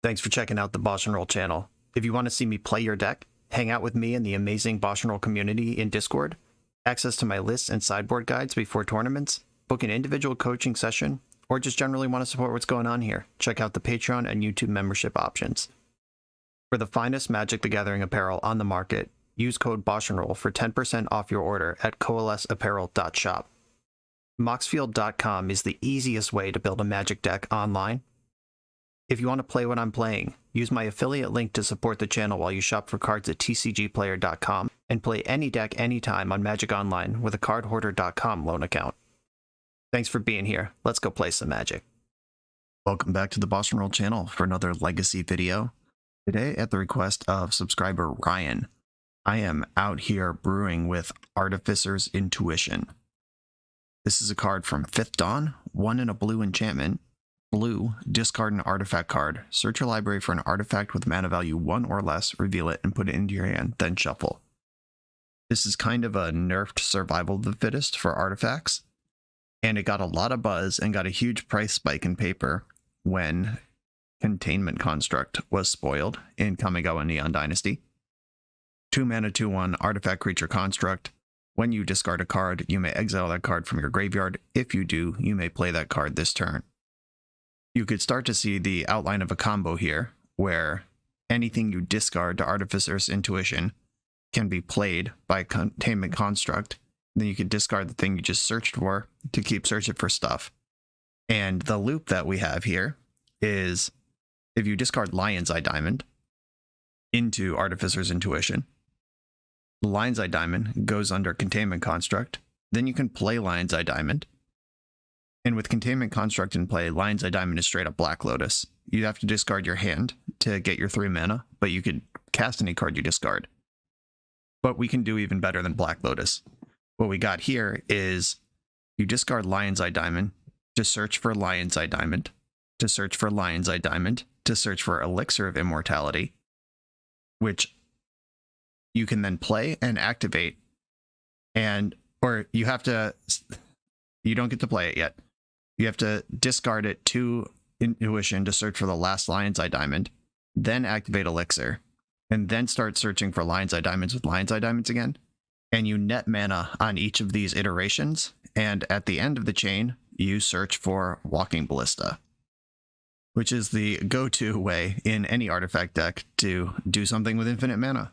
Thanks for checking out the BoshNRoll channel. If you want to see me play your deck, hang out with me in the amazing BoshNRoll community in Discord, access to my lists and sideboard guides before tournaments, book an individual coaching session, or just generally want to support what's going on here, check out the Patreon and YouTube membership options. For the finest Magic the Gathering apparel on the market, use code BoshNRoll for 10% off your order at coalesceapparel.shop. Moxfield.com is the easiest way to build a Magic deck online. If you want to play what I'm playing, use my affiliate link to support the channel while you shop for cards at tcgplayer.com and play any deck anytime on Magic Online with a cardhoarder.com loan account. Thanks for being here. Let's go play some Magic. Welcome back to the BoshNRoll channel for another Legacy video. Today, at the request of subscriber Ryan, I am out here brewing with Artificer's Intuition. This is a card from 5th Dawn, 1 in a blue enchantment. Blue, discard an artifact card. Search your library for an artifact with mana value 1 or less, reveal it, and put it into your hand, then shuffle. This is kind of a nerfed survival of the fittest for artifacts, and it got a lot of buzz and got a huge price spike in paper when Containment Construct was spoiled in Kamigawa Neon Dynasty. 2 mana 2/1 artifact creature construct. When you discard a card, you may exile that card from your graveyard. If you do, you may play that card this turn. You could start to see the outline of a combo here, where anything you discard to Artificer's Intuition can be played by Containment Construct. Then you could discard the thing you just searched for to keep searching for stuff. And the loop that we have here is if you discard Lion's Eye Diamond into Artificer's Intuition, Lion's Eye Diamond goes under Containment Construct. Then you can play Lion's Eye Diamond. And with Containment Construct in play, Lion's Eye Diamond is straight up Black Lotus. You have to discard your hand to get your 3 mana, but you could cast any card you discard. But we can do even better than Black Lotus. What we got here is you discard Lion's Eye Diamond to search for Lion's Eye Diamond, to search for Lion's Eye Diamond, to search for Elixir of Immortality, which you can then play and activate, or you don't get to play it yet. You have to discard it to Intuition to search for the last Lion's Eye Diamond, then activate Elixir, and then start searching for Lion's Eye Diamonds with Lion's Eye Diamonds again. And you net mana on each of these iterations, and at the end of the chain, you search for Walking Ballista, which is the go-to way in any artifact deck to do something with infinite mana.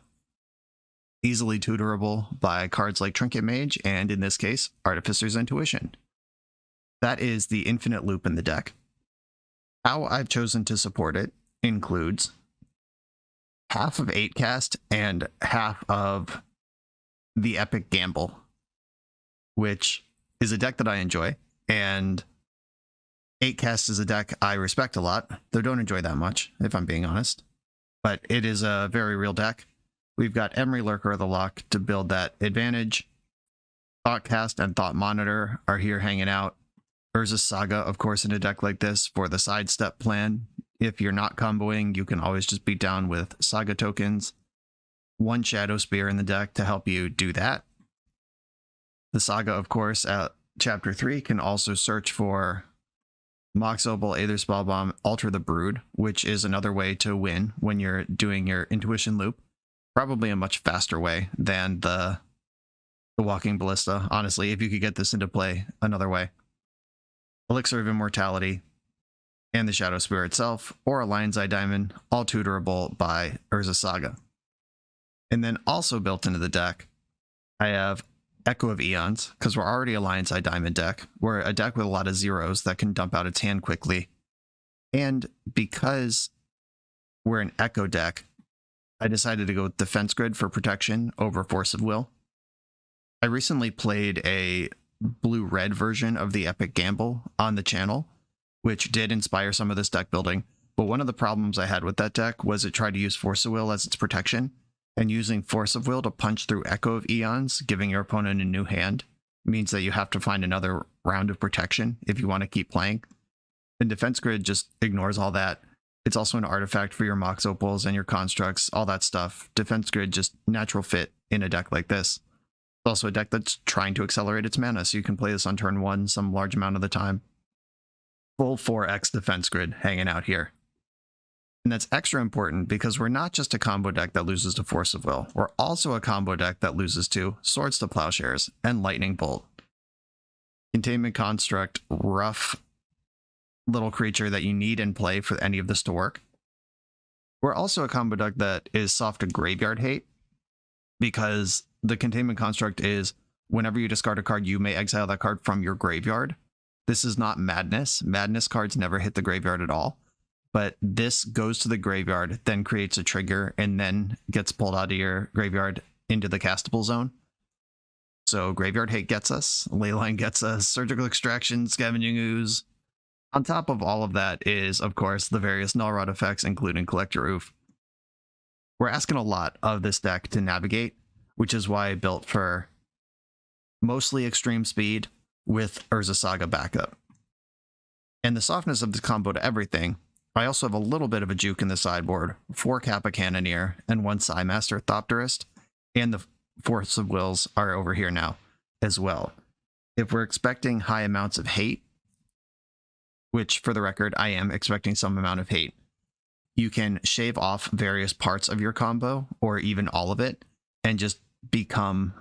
Easily tutorable by cards like Trinket Mage, and in this case, Artificer's Intuition. That is the infinite loop in the deck. How I've chosen to support it includes half of 8-cast and half of the Epic Gamble, which is a deck that I enjoy, and 8-cast is a deck I respect a lot, though don't enjoy that much, if I'm being honest. But it is a very real deck. We've got Emery Lurker of the Lock to build that advantage. Thoughtcast and Thought Monitor are here hanging out. Urza's Saga, of course, in a deck like this for the sidestep plan. If you're not comboing, you can always just beat down with Saga tokens. 1 Shadow Spear in the deck to help you do that. The Saga, of course, at Chapter 3 can also search for Mox Opal, Aether Spellbomb, Alter the Brood, which is another way to win when you're doing your Intuition loop. Probably a much faster way than the Walking Ballista, honestly, if you could get this into play another way. Elixir of Immortality and the Shadow Spear itself, or a Lion's Eye Diamond, all tutorable by Urza's Saga. And then also built into the deck, I have Echo of Eons, because we're already a Lion's Eye Diamond deck. We're a deck with a lot of zeros that can dump out its hand quickly. And because we're an Echo deck, I decided to go with Defense Grid for protection over Force of Will. I recently played a blue-red version of the Epic Gamble on the channel, which did inspire some of this deck building, but one of the problems I had with that deck was it tried to use Force of Will as its protection, and using Force of Will to punch through Echo of Eons, giving your opponent a new hand, means that you have to find another round of protection if you want to keep playing. And Defense Grid just ignores all that. It's also an artifact for your Mox Opals and your constructs, all that stuff. Defense Grid just natural fit in a deck like this. It's also a deck that's trying to accelerate its mana, so you can play this on turn 1 some large amount of the time. Full 4x Defense Grid hanging out here. And that's extra important because we're not just a combo deck that loses to Force of Will. We're also a combo deck that loses to Swords to Plowshares and Lightning Bolt. Containment Construct, rough little creature that you need in play for any of this to work. We're also a combo deck that is soft to Graveyard Hate because the Containment Construct is whenever you discard a card, you may exile that card from your graveyard. This is not Madness. Madness cards never hit the graveyard at all. But this goes to the graveyard, then creates a trigger, and then gets pulled out of your graveyard into the castable zone. So Graveyard Hate gets us, Leyline gets us, Surgical Extraction, Scavenging Ooze. On top of all of that is, of course, the various Null Rod effects, including Collect Your Oof. We're asking a lot of this deck to navigate, which is why I built for mostly extreme speed with Urza Saga backup. And the softness of the combo to everything, I also have a little bit of a juke in the sideboard, 4 Kappa Cannoneer and 1 Psymaster Thopterist, and the Force of Wills are over here now as well. If we're expecting high amounts of hate, which for the record, I am expecting some amount of hate, you can shave off various parts of your combo, or even all of it, and just become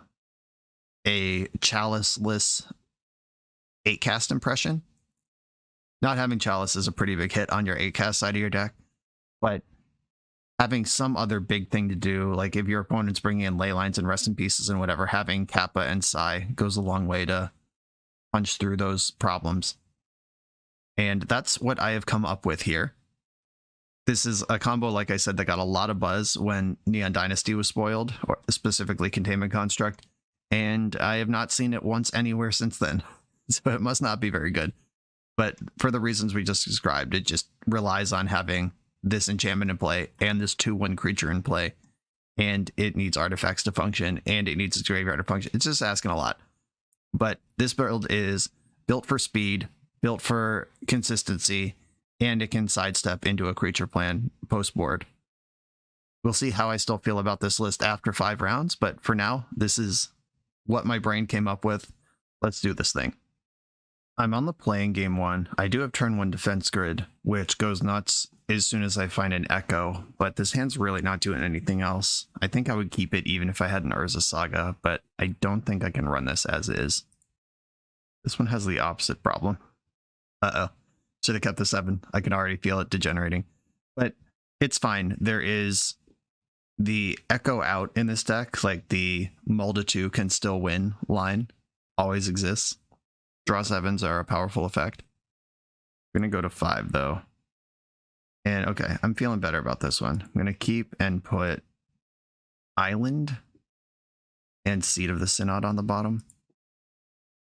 a chalice-less 8-cast impression. Not having Chalice is a pretty big hit on your 8-cast side of your deck, but having some other big thing to do, like if your opponent's bringing in Leylines and Rest in Pieces and whatever, having Kappa and Psi goes a long way to punch through those problems. And that's what I have come up with here. This is a combo, like I said, that got a lot of buzz when Neon Dynasty was spoiled, or specifically Containment Construct, and I have not seen it once anywhere since then. So it must not be very good. But for the reasons we just described, it just relies on having this enchantment in play and this 2/1 creature in play. And it needs artifacts to function, and it needs its graveyard to function. It's just asking a lot. But this build is built for speed, built for consistency, and it can sidestep into a creature plan post-board. We'll see how I still feel about this list after 5 rounds, but for now, this is what my brain came up with. Let's do this thing. I'm on the playing game 1. I do have turn 1 defense grid, which goes nuts as soon as I find an Echo, but this hand's really not doing anything else. I think I would keep it even if I had an Urza Saga, but I don't think I can run this as is. This one has the opposite problem. Uh-oh. Should have kept the 7. I can already feel it degenerating. But it's fine. There is the Echo out in this deck, like the Multitude can still win line always exists. Draw 7s are a powerful effect. We're going to go to 5, though. And okay, I'm feeling better about this one. I'm going to keep and put Island and Seed of the Synod on the bottom.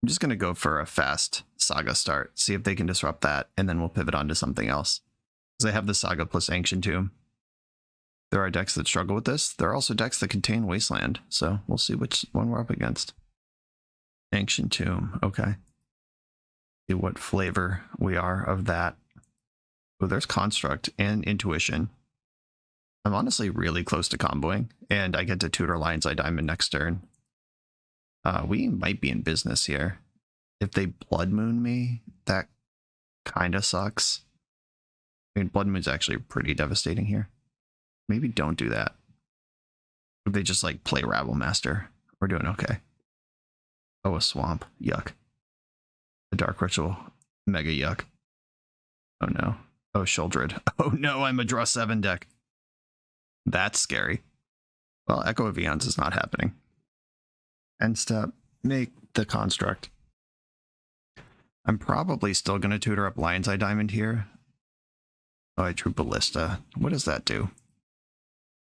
I'm just going to go for a fast Saga start, see if they can disrupt that, and then we'll pivot on to something else. Because I have the Saga plus Ancient Tomb. There are decks that struggle with this. There are also decks that contain Wasteland, so we'll see which one we're up against. Ancient Tomb, okay. See what flavor we are of that. Oh, there's Construct and Intuition. I'm honestly really close to comboing, and I get to tutor Lion's Eye Diamond next turn. We might be in business here. If they Blood Moon me, that kind of sucks. I mean, Blood Moon's actually pretty devastating here. Maybe don't do that. If they just like play Rabble Master, we're doing okay. Oh, a Swamp. Yuck. A Dark Ritual. Mega yuck. Oh no. Oh, Sheoldred. Oh no, I'm a draw 7 deck. That's scary. Well, Echo of Eons is not happening. End step, make the Construct. I'm probably still going to tutor up Lion's Eye Diamond here. Oh, I drew Ballista. What does that do?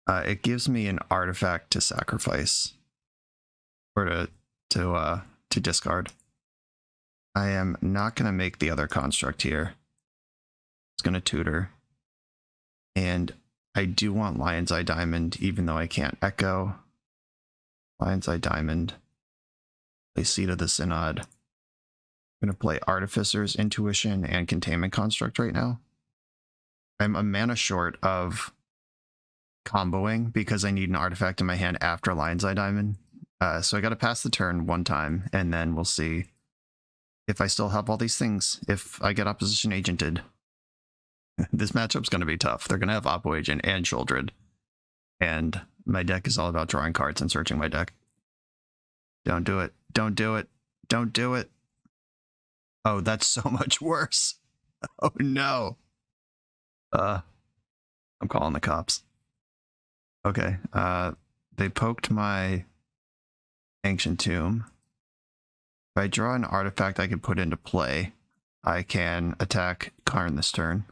It gives me an artifact to sacrifice. Or to discard. I am not going to make the other Construct here. It's going to tutor. And I do want Lion's Eye Diamond, even though I can't Echo. Lion's Eye Diamond. Play Seed of the Synod. I'm going to play Artificer's Intuition and Containment Construct right now. I'm a mana short of comboing because I need an artifact in my hand after Lion's Eye Diamond. So I got to pass the turn 1 time, and then we'll see if I still have all these things, if I get opposition agented. This matchup's going to be tough. They're going to have Oppo Agent and Childred. And my deck is all about drawing cards and searching my deck. Don't do it. Don't do it. Don't do it. Oh, that's so much worse. Oh, no. I'm calling the cops. Okay. They poked my Ancient Tomb. If I draw an artifact I can put into play, I can attack Karn this turn.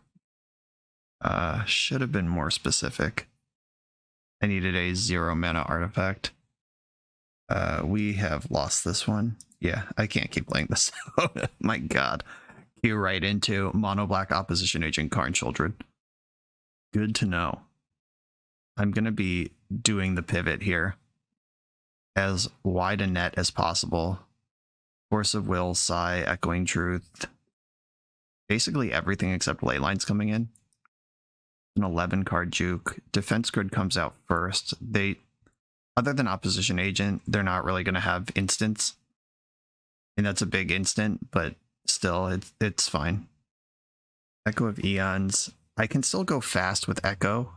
Should have been more specific. I needed a 0 mana artifact. We have lost this one. Yeah, I can't keep playing this. Oh my god. Cue right into mono black opposition agent Karn Children. Good to know. I'm going to be doing the pivot here. As wide a net as possible. Force of Will, Sigh, Echoing Truth. Basically everything except Leyline's coming in. An 11 card juke. Defense Grid comes out first. Other than opposition agent, they're not really going to have instants. And that's a big instant, but still, it's fine. Echo of Eons. I can still go fast with Echo.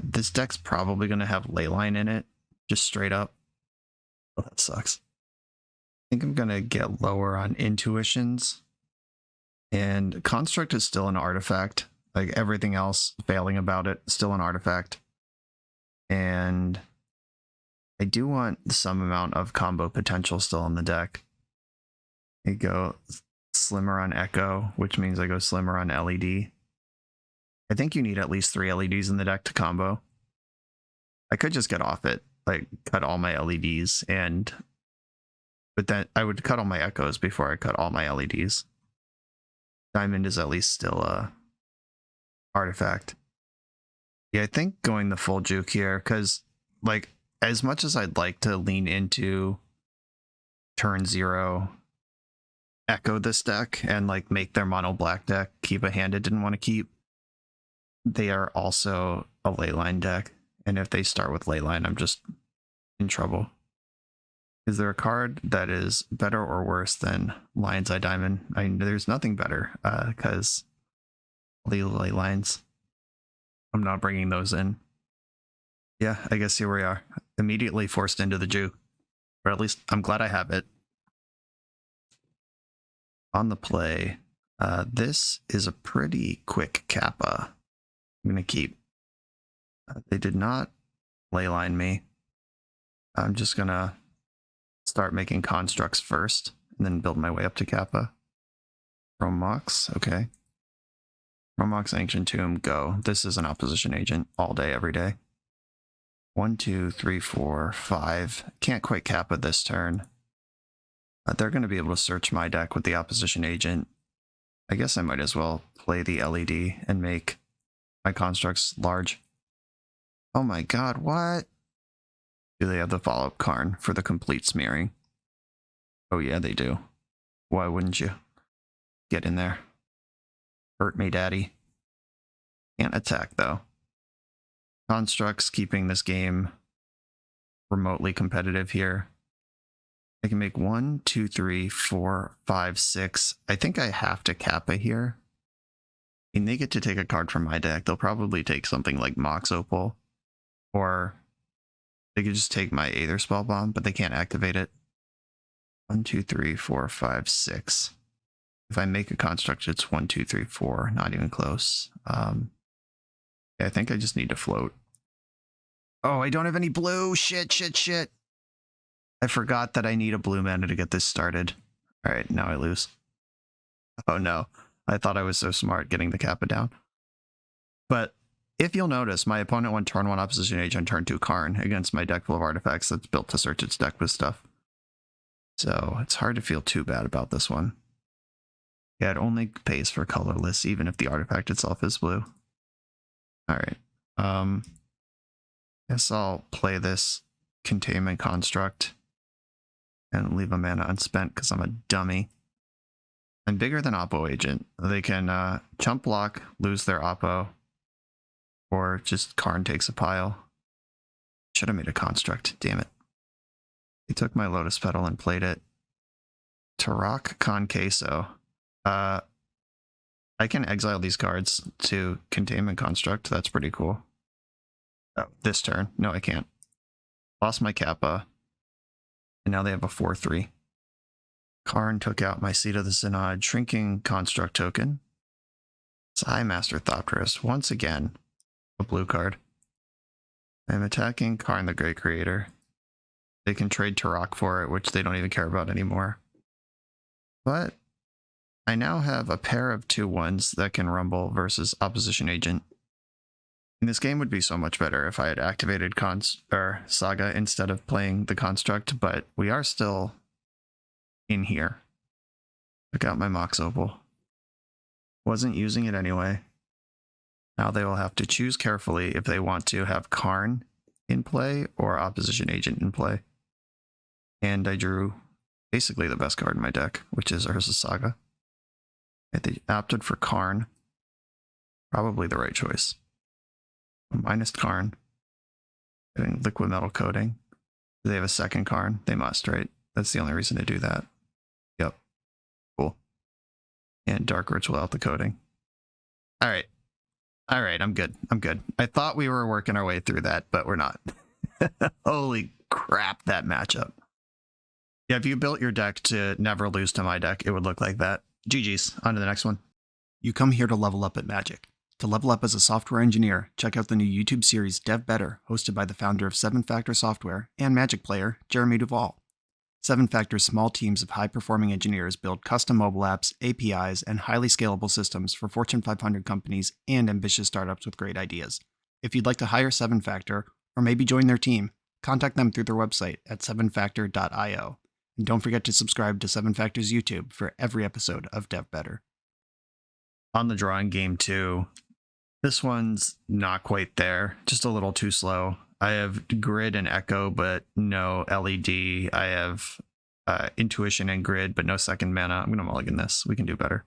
This deck's probably going to have Leyline in it, just straight up. Oh, that sucks. I think I'm going to get lower on Intuitions. And Construct is still an artifact. Like everything else failing about it, still an artifact. And I do want some amount of combo potential still in the deck. I go slimmer on Echo, which means I go slimmer on LED. I think you need at least 3 LEDs in the deck to combo. I could just get off it, like cut all my LEDs, but then I would cut all my Echoes before I cut all my LEDs. Diamond is at least still a artifact. Yeah, I think going the full juke here, because like as much as I'd like to lean into turn 0 Echo this deck and like make their mono black deck keep a hand it didn't want to keep, they are also a Leyline deck, and if they start with Leyline, I'm just in trouble. Is there a card that is better or worse than Lion's Eye Diamond? I mean, there's nothing better, because the Leylines, I'm not bringing those in. Yeah, I guess here we are. Immediately forced into the juke. Or at least I'm glad I have it. On the play, this is a pretty quick Kappa. I'm going to keep. They did not Leyline me. I'm just going to start making constructs first and then build my way up to Kappa. Chromox, okay. Chromox, Ancient Tomb, go. This is an opposition agent all day, every day. 1, 2, 3, 4, 5. Can't quite Kappa this turn. They're going to be able to search my deck with the opposition agent. I guess I might as well play the LED and make my constructs large. Oh my god, what? Do they have the follow-up Karn for the complete smearing? Oh yeah, they do. Why wouldn't you? Get in there. Hurt me, daddy. Can't attack, though. Constructs keeping this game remotely competitive here. I can make 1, 2, 3, 4, 5, 6. I think I have to Kappa here. I mean, they get to take a card from my deck. They'll probably take something like Mox Opal. Or they could just take my Aether Spell Bomb, but they can't activate it. 1, 2, 3, 4, 5, 6. If I make a construct, it's 1, 2, 3, 4. Not even close. Yeah, I think I just need to float. Oh, I don't have any blue. Shit, shit, shit. I forgot that I need a blue mana to get this started. All right, now I lose. Oh no, I thought I was so smart getting the Kappa down. But if you'll notice, my opponent went turn 1 opposition agent, turn 2 Karn against my deck full of artifacts that's built to search its deck with stuff. So it's hard to feel too bad about this one. Yeah, it only pays for colorless, even if the artifact itself is blue. All right. Guess I'll play this Containment Construct and leave a mana unspent because I'm a dummy. I'm bigger than Oppo Agent. They can chump block, lose their Oppo, or just Karn takes a pile. Should have made a construct, damn it. They took my Lotus Petal and played it. Tarak Con Queso. I can exile these cards to Containment Construct. That's pretty cool. Oh, this turn. No, I can't. Lost my Kappa. And now they have a 4/3. Karn took out my Seat of the Synod Shrinking Construct token. Master Thopterus. Once again, a blue card. I'm attacking Karn the Great Creator. They can trade Turok for it, which they don't even care about anymore. But I now have a pair of 2/1s that can rumble versus Opposition Agent. And this game would be so much better if I had activated Saga instead of playing the Construct, but we are still in here. Took out my Mox Opal. Wasn't using it anyway. Now they will have to choose carefully if they want to have Karn in play or Opposition Agent in play. And I drew basically the best card in my deck, which is Urza's Saga. They opted for Karn. Probably the right choice. Minus Karn. Getting liquid metal coating. Do they have a second Karn? They must, right? That's the only reason to do that. Yep. Cool. And Dark Ritual out the coating. Alright. Alright, I'm good. I'm good. I thought we were working our way through that, but we're not. Holy crap, that matchup. Yeah, if you built your deck to never lose to my deck, it would look like that. GG's. On to the next one. You come here to level up at Magic. To level up as a software engineer, check out the new YouTube series Dev Better, hosted by the founder of 7 Factor Software and Magic player, Jeremy Duvall. 7 Factor's small teams of high-performing engineers build custom mobile apps, APIs, and highly scalable systems for Fortune 500 companies and ambitious startups with great ideas. If you'd like to hire 7 Factor, or maybe join their team, contact them through their website at 7factor.io. And don't forget to subscribe to 7 Factor's YouTube for every episode of Dev Better. On the drawing game 2, this one's not quite there, just a little too slow. I have Grid and Echo, but no LED. I have Intuition and Grid, but no second mana. I'm going to mulligan this. We can do better.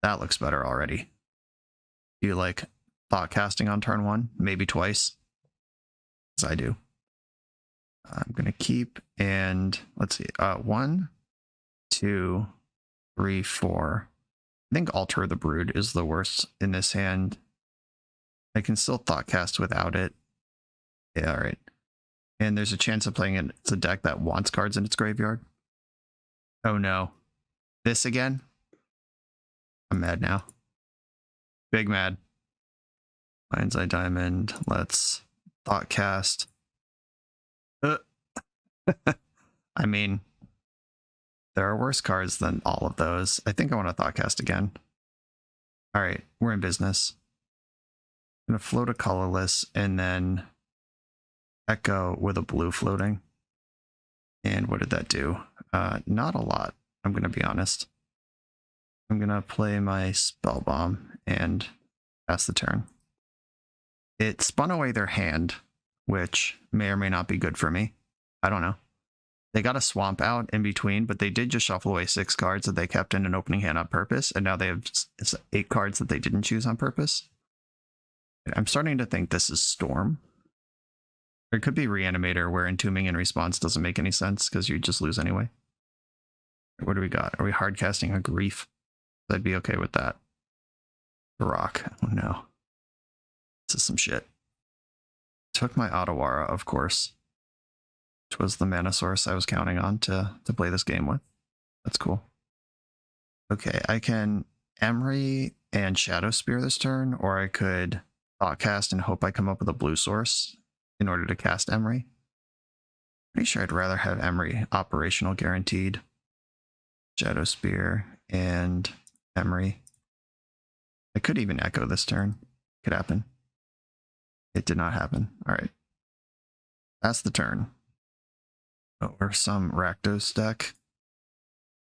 That looks better already. Do you like thought casting on turn 1? Maybe twice. As I do. I'm going to keep, and let's see, 1, 2, 3, 4. I think Altar of the Brood is the worst in this hand. I can still thought cast without it. Yeah, alright. And there's a chance of playing it. It's a deck that wants cards in its graveyard. Oh no. This again? I'm mad now. Big mad. Mind's Eye Diamond. Let's thought cast. I mean, there are worse cards than all of those. I think I want to Thoughtcast again. Alright, we're in business. I'm going to float a colorless and then Echo with a blue floating. And what did that do? Not a lot, I'm going to be honest. I'm going to play my Spell Bomb and pass the turn. It spun away their hand, which may or may not be good for me. I don't know. They got a swamp out in between, but they did just shuffle away 6 cards that they kept in an opening hand on purpose, and now they have 8 cards that they didn't choose on purpose. I'm starting to think this is Storm. Or it could be Reanimator, where Entombing in response doesn't make any sense, because you just lose anyway. What do we got? Are we hard casting a Grief? I'd be okay with that. Rock. Oh no. This is some shit. Took my Otawara, of course. Which was the mana source I was counting on to play this game with. That's cool. Okay, I can Emery and Shadow Spear this turn, or I could Thoughtcast and hope I come up with a blue source in order to cast Emery. Pretty sure I'd rather have Emery operational guaranteed. Shadow Spear and Emery. I could even Echo this turn. Could happen. It did not happen. Alright. That's the turn. Or some Rakdos deck.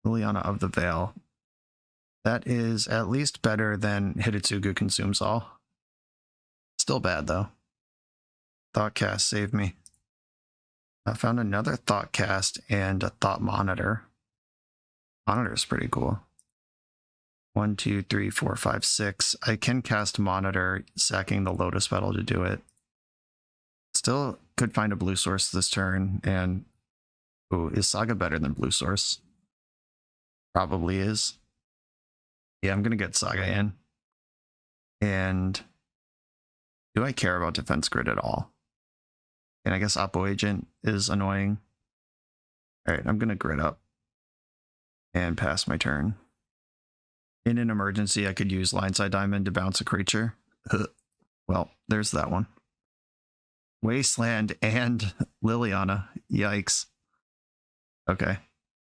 Liliana of the Veil. That is at least better than Hitotsugu Consumes All. Still bad though. Thoughtcast saved me. I found another Thoughtcast and a Thought Monitor. Monitor is pretty cool. 1, 2, 3, 4, 5, 6. I can cast Monitor, sacking the Lotus Petal to do it. Still could find a blue source this turn, and ooh, is Saga better than blue source? Probably is. Yeah, I'm gonna get Saga in. And do I care about defense grid at all? And I guess Oppo Agent is annoying. Alright, I'm gonna grid up and pass my turn. In an emergency, I could use Lionside Diamond to bounce a creature. Well, there's that one. Wasteland and Liliana. Yikes. Okay.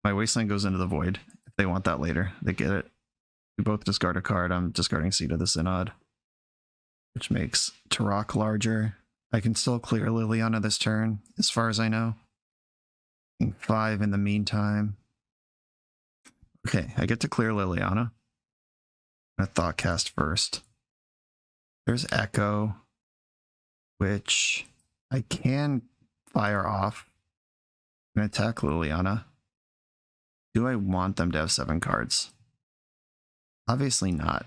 My Wasteland goes into the void. If they want that later, they get it. We both discard a card. I'm discarding Seed of the Synod, which makes Turok larger. I can still clear Liliana this turn, as far as I know. 5 in the meantime. Okay, I get to clear Liliana. I'm gonna Thoughtcast first. There's Echo, which I can fire off and attack Liliana. Do I want them to have 7 cards? Obviously not,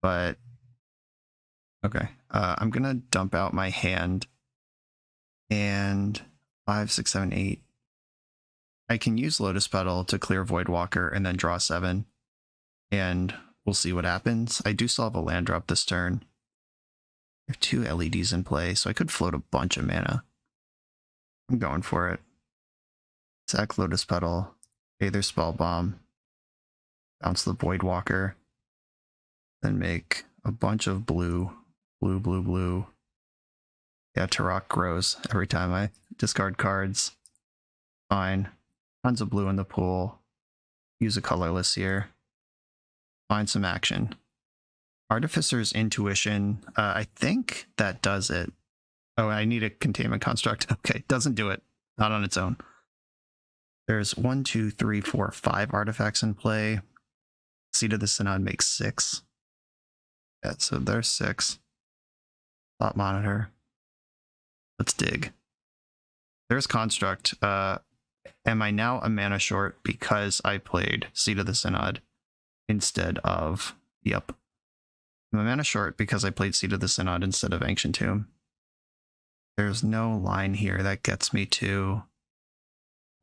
but okay. I'm gonna dump out my hand and 5, 6, 7, 8. I can use Lotus Petal to clear Voidwalker and then draw 7, and we'll see what happens. I do still have a land drop this turn. I have 2 LEDs in play, so I could float a bunch of mana. I'm going for it. Sack Lotus Petal, Aether Spell Bomb, bounce the Voidwalker, then make a bunch of blue. Yeah, Turok grows every time I discard cards. Fine. Tons of blue in the pool. Use a colorless here. Find some action. Artificer's Intuition. I think that does it. Oh, I need a containment construct. Okay, doesn't do it. Not on its own. There's 1, 2, 3, 4, 5 artifacts in play. Seed of the Synod makes 6. Yeah, so there's 6. Thought Monitor. Let's dig. There's Construct. Am I now a mana short because I played Seed of the Synod instead of... Yep. I'm a mana short because I played Seed of the Synod instead of Ancient Tomb. There's no line here that gets me to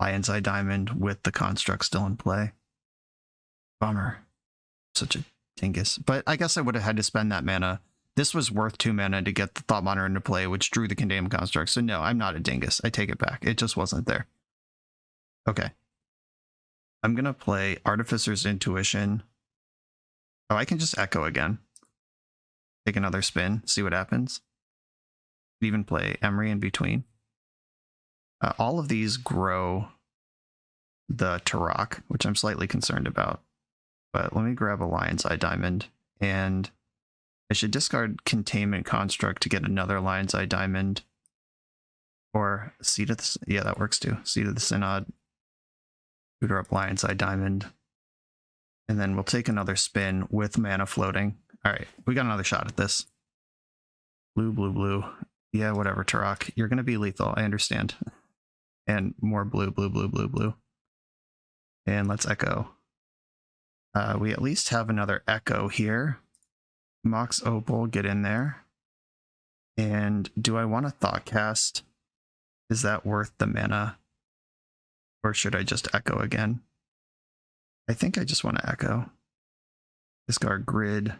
Lion's Eye Diamond with the Construct still in play. Bummer. Such a dingus. But I guess I would have had to spend that mana. This was worth 2 mana to get the Thought Monitor into play, which drew the Containment Construct. So no, I'm not a dingus. I take it back. It just wasn't there. Okay. I'm going to play Artificer's Intuition. Oh, I can just Echo again. Take another spin, see what happens. Even play Emery in between. All of these grow the Turok, which I'm slightly concerned about. But let me grab a Lion's Eye Diamond, and I should discard Containment Construct to get another Lion's Eye Diamond. Or Seed of the... Yeah, that works too. Seed of the Synod. Tutor up Lion's Eye Diamond. And then we'll take another spin with mana floating. Alright, we got another shot at this. Blue. Yeah, whatever, Turok. You're going to be lethal, I understand. And more blue. And let's Echo. We at least have another Echo here. Mox Opal, get in there. And do I want to Thoughtcast? Is that worth the mana? Or should I just Echo again? I think I just want to Echo. Discard Grid.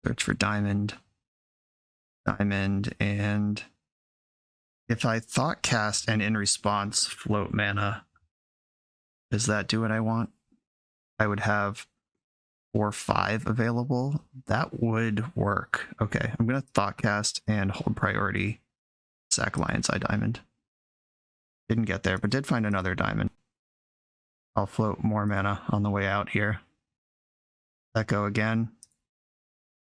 Search for Diamond, and if I Thoughtcast and in response float mana, does that do what I want? I would have 4, 5 available. That would work. Okay, I'm going to Thoughtcast and hold priority. Sack Lion's Eye Diamond. Didn't get there, but did find another diamond. I'll float more mana on the way out here. Echo again.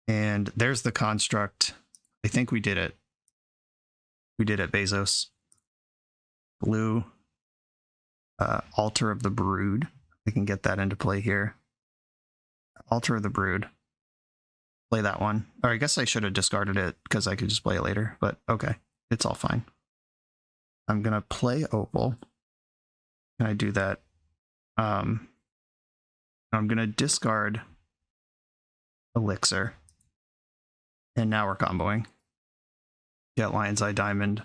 And there's the Construct. I think we did it. We did it, Bezos. Blue. Altar of the Brood. We can get that into play here. Altar of the Brood. Play that one. Or I guess I should have discarded it because I could just play it later. But okay, it's all fine. I'm going to play Opal. Can I do that? I'm going to discard Elixir. And now we're comboing. Get Lion's Eye Diamond.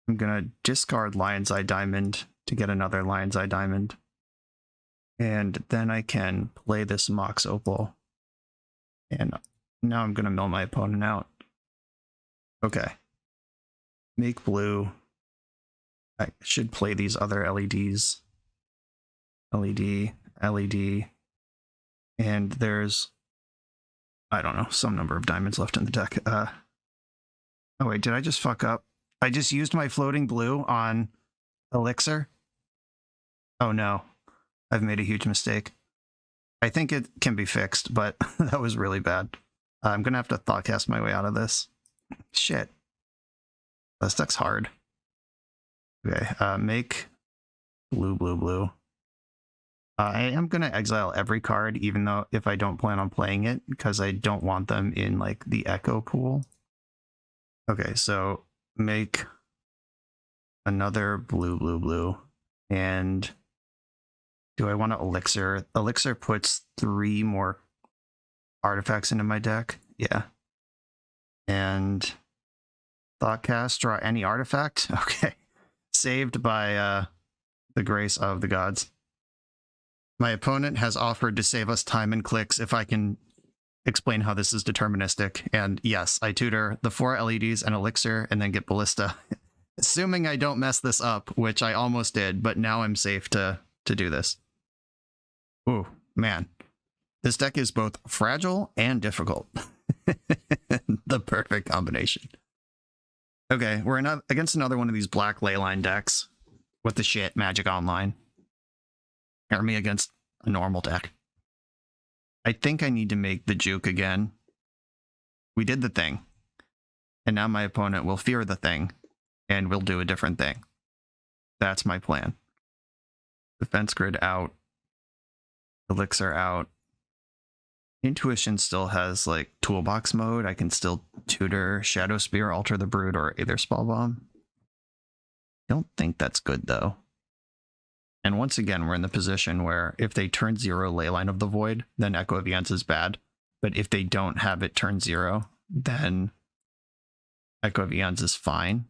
I'm going to discard Lion's Eye Diamond to get another Lion's Eye Diamond. And then I can play this Mox Opal. And now I'm going to mill my opponent out. Okay. Make blue. I should play these other LEDs. LED, LED. And there's, I don't know, some number of diamonds left in the deck. Oh wait, did I just fuck up? I just used my floating blue on Elixir. Oh no, I've made a huge mistake. I think it can be fixed, but that was really bad. I'm gonna have to thoughtcast my way out of this. Shit. This deck's hard. Okay, make blue, blue, blue. I am gonna exile every card, even though if I don't plan on playing it, because I don't want them in like the echo pool. Okay, so make another blue, blue, blue. And do I want to Elixir? Elixir puts 3 more artifacts into my deck. Yeah. And Thoughtcast, draw any artifact. Okay. Saved by the grace of the gods. My opponent has offered to save us time and clicks if I can explain how this is deterministic. And yes, I tutor the 4 LEDs and Elixir and then get Ballista. Assuming I don't mess this up, which I almost did, but now I'm safe to do this. Ooh, man. This deck is both fragile and difficult. The perfect combination. Okay, we're against another one of these black leyline decks with the shit Magic Online. Or me against a normal deck. I think I need to make the juke again. We did the thing. And now my opponent will fear the thing. And we'll do a different thing. That's my plan. Defense grid out. Elixir out. Intuition still has like toolbox mode. I can still tutor Shadow Spear, Alter the Brood, or Aether Spell Bomb. I don't think that's good though. And once again, we're in the position where if they turn 0 Leyline of the Void, then Echo of Aeons is bad. But if they don't have it turn 0, then Echo of Aeons is fine.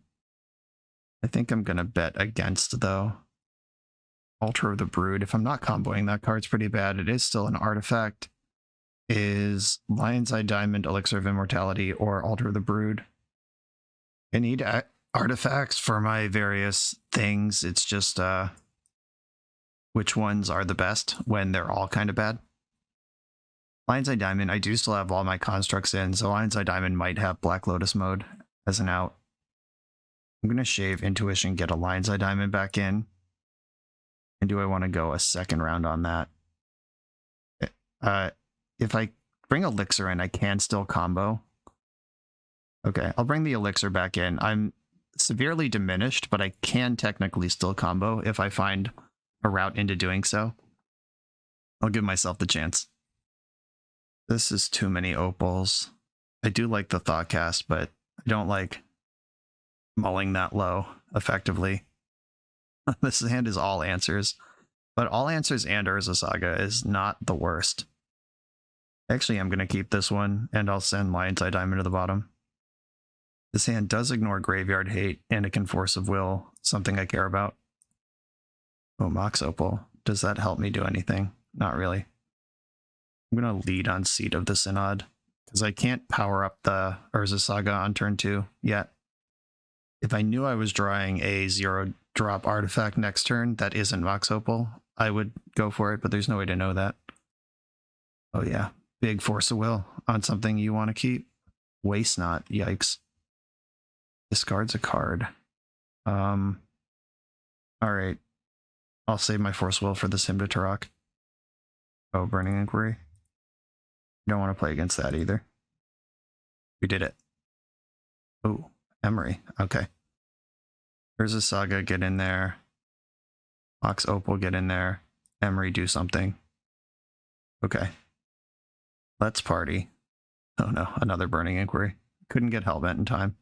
I think I'm going to bet against, though. Altar of the Brood. If I'm not comboing, that card's pretty bad. It is still an artifact. Is Lion's Eye Diamond, Elixir of Immortality, or Altar of the Brood? I need artifacts for my various things. It's just which ones are the best when they're all kind of bad. Lion's Eye Diamond, I do still have all my constructs in, so Lion's Eye Diamond might have Black Lotus mode as an out. I'm going to shave Intuition, get a Lion's Eye Diamond back in. And do I want to go a second round on that? If I bring Elixir in, I can still combo. Okay, I'll bring the Elixir back in. I'm severely diminished, but I can technically still combo if I find a route into doing so. I'll give myself the chance. This is too many opals. I do like the Thoughtcast, but I don't like mulling that low effectively. This hand is all answers, but all answers and Urza Saga is not the worst. Actually, I'm going to keep this one, and I'll send Lion's Eye Diamond to the bottom. This hand does ignore Graveyard Hate, and it can Force of Will, something I care about. Oh, Mox Opal. Does that help me do anything? Not really. I'm going to lead on Seat of the Synod, because I can't power up the Urza Saga on turn 2 yet. If I knew I was drawing a 0-drop artifact next turn that isn't Mox Opal, I would go for it, but there's no way to know that. Oh yeah, big Force of Will on something you want to keep. Waste Not, yikes. Discards a card. Alright. I'll save my Force of Will for this Hymn to Turok. Oh, Burning Inquiry. Don't want to play against that either. We did it. Oh, Emery. Okay. Urza Saga, get in there. Mox Opal, get in there. Emery, do something. Okay. Let's party. Oh no, another Burning Inquiry. Couldn't get Hellbent in time.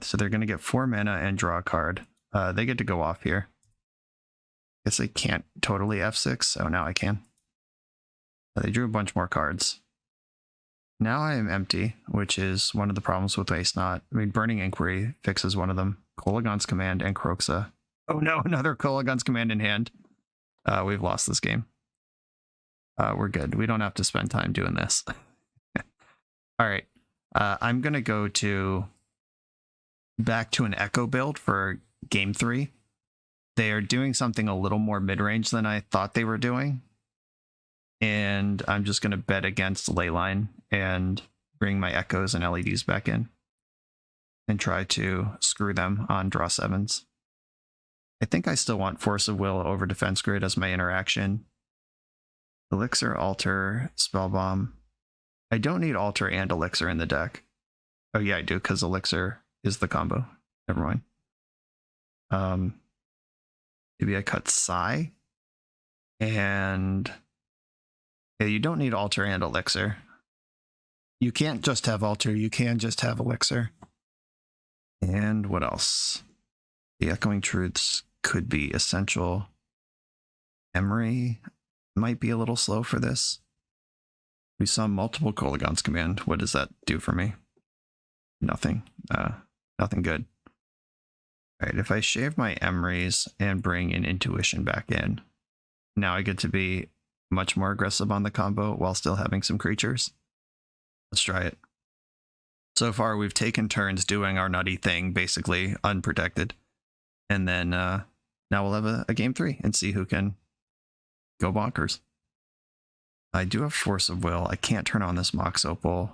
So they're going to get 4 mana and draw a card. They get to go off here. Guess they can't totally F6. Oh, now I can. They drew a bunch more cards. Now I am empty, which is one of the problems with Waste Not. I mean, Burning Inquiry fixes one of them. Kolaghan's Command and Kroxa. Oh no, another Kolaghan's Command in hand. We've lost this game. We're good. We don't have to spend time doing this. All right. I'm going to go back to an Echo build for game 3. They are doing something a little more mid-range than I thought they were doing. And I'm just going to bet against Leyline and bring my Echoes and LEDs back in and try to screw them on draw 7s. I think I still want Force of Will over Defense Grid as my interaction. Elixir, Alter, Spellbomb. I don't need Alter and Elixir in the deck. Oh yeah, I do, because Elixir is the combo. Never mind. Maybe I cut Psy. And yeah, you don't need Alter and Elixir. You can't just have Alter, you can just have Elixir. And what else? The Echoing Truths could be essential. Emery might be a little slow for this. We saw multiple Kolaghan's Command. What does that do for me? Nothing. Nothing good. All right, if I shave my Emerys and bring an Intuition back in, now I get to be much more aggressive on the combo while still having some creatures. Let's try it. So far, we've taken turns doing our nutty thing, basically unprotected. And then now we'll have a game 3 and see who can go bonkers. I do have Force of Will. I can't turn on this Mox Opal.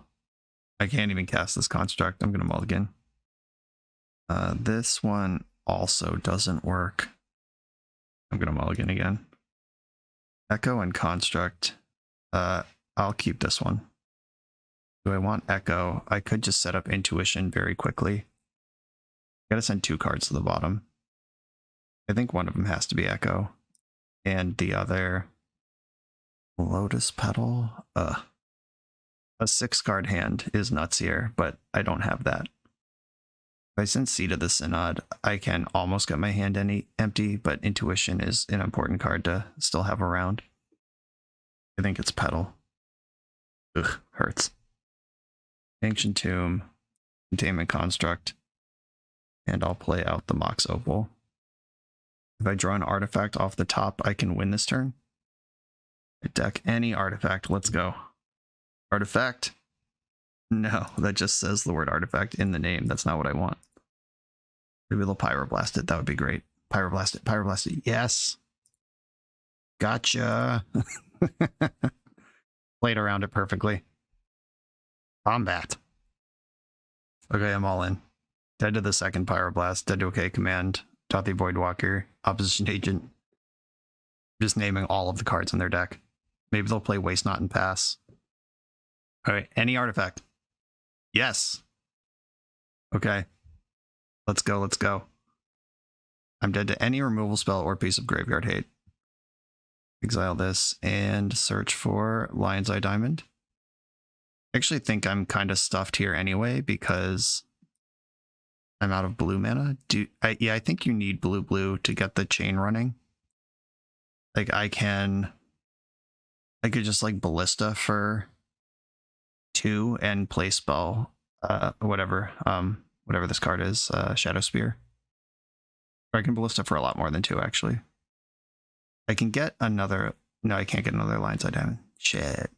I can't even cast this Construct. I'm going to mulligan. This one also doesn't work. I'm going to mulligan again. Echo and Construct. I'll keep this one. Do I want Echo? I could just set up Intuition very quickly. Gotta send 2 cards to the bottom. I think one of them has to be Echo. And the other... Lotus Petal? A 6-card hand is nuts here, but I don't have that. If I send Seed of the Synod, I can almost get my hand empty, but Intuition is an important card to still have around. I think it's Petal. Ugh, hurts. Ancient Tomb, Containment Construct, and I'll play out the Mox Opal. If I draw an artifact off the top, I can win this turn. I deck any artifact, let's go. Artifact? No, that just says the word artifact in the name. That's not what I want. Maybe they'll Pyroblast it, that would be great. Pyroblast it, Pyroblast it, yes! Gotcha! Played around it perfectly. Combat. Okay, I'm all in. Dead to the second Pyroblast, dead to OK command, Tothy Voidwalker, Opposition Agent. Just naming all of the cards in their deck. Maybe they'll play Waste Not and pass. Alright, any artifact. Yes! Okay. Let's go, let's go. I'm dead to any removal spell or piece of graveyard hate. Exile this and search for Lion's Eye Diamond. I actually think I'm kind of stuffed here anyway because I'm out of blue mana. Yeah, I think you need blue to get the chain running. Like I could just like Ballista for 2 and play spell whatever this card is, Shadow Spear. Or I can Ballista for a lot more than 2 actually. I can get another, no, I can't get another Lion's Eye Diamond. Shit.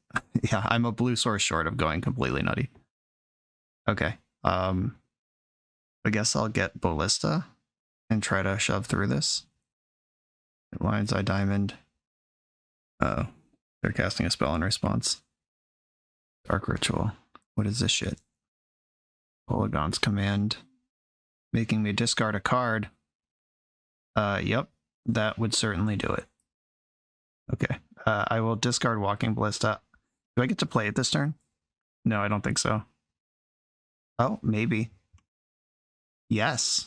Yeah, I'm a blue source short of going completely nutty. Okay. I guess I'll get Ballista and try to shove through this. Lion's Eye Diamond. Oh, they're casting a spell in response. Dark Ritual. What is this shit? Kolaghan's Command. Making me discard a card. Yep, that would certainly do it. Okay, I will discard Walking Ballista. Do I get to play it this turn? No, I don't think so. Oh, maybe. Yes.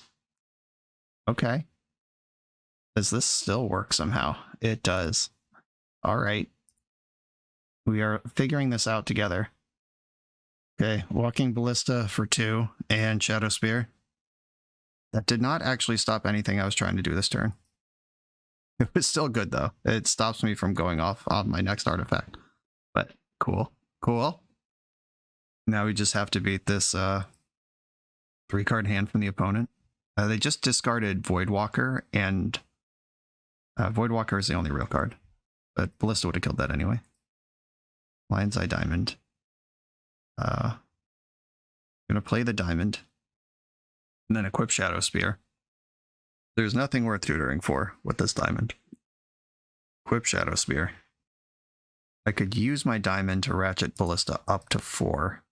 Okay. Does this still work somehow? It does. All right. We are figuring this out together. Okay, Walking Ballista for 2 and Shadow Spear. That did not actually stop anything I was trying to do this turn. It was still good though. It stops me from going off on my next artifact. But cool. Cool. Now we just have to beat this 3-card hand from the opponent. They just discarded Voidwalker and Voidwalker is the only real card, but Ballista would have killed that anyway. Lion's Eye Diamond. Gonna play the diamond, and then equip Shadow Spear. There's nothing worth tutoring for with this diamond. Equip Shadow Spear. I could use my diamond to ratchet Ballista up to 4.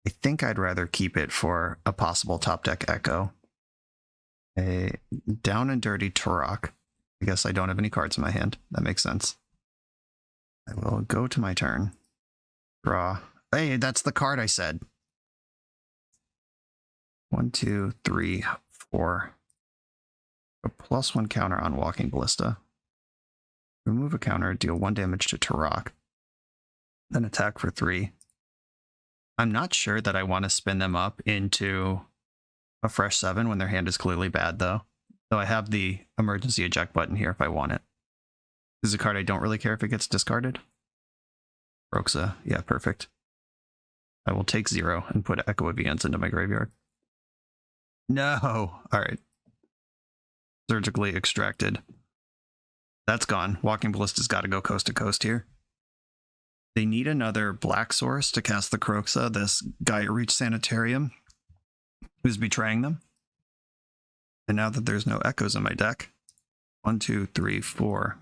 I think I'd rather keep it for a possible top deck Echo. A down and dirty Turok. I guess I don't have any cards in my hand. That makes sense. I will go to my turn. Draw. Hey, that's the card I said. 1, 2, 3, 4. A +1 counter on Walking Ballista. Remove a counter, deal 1 damage to Turok. Then attack for 3. I'm not sure that I want to spin them up into a fresh 7 when their hand is clearly bad, though. So I have the emergency eject button here if I want it. This is a card I don't really care if it gets discarded. Roxa, yeah, perfect. I will take 0 and put Echo of Eons into my graveyard. No! Alright. Surgically extracted. That's gone. Walking Ballista's got to go coast to coast here. They need another black source to cast the Kroxa, this Gaia Reach Sanitarium, who's betraying them. And now that there's no echoes in my deck, 1, 2, 3, 4.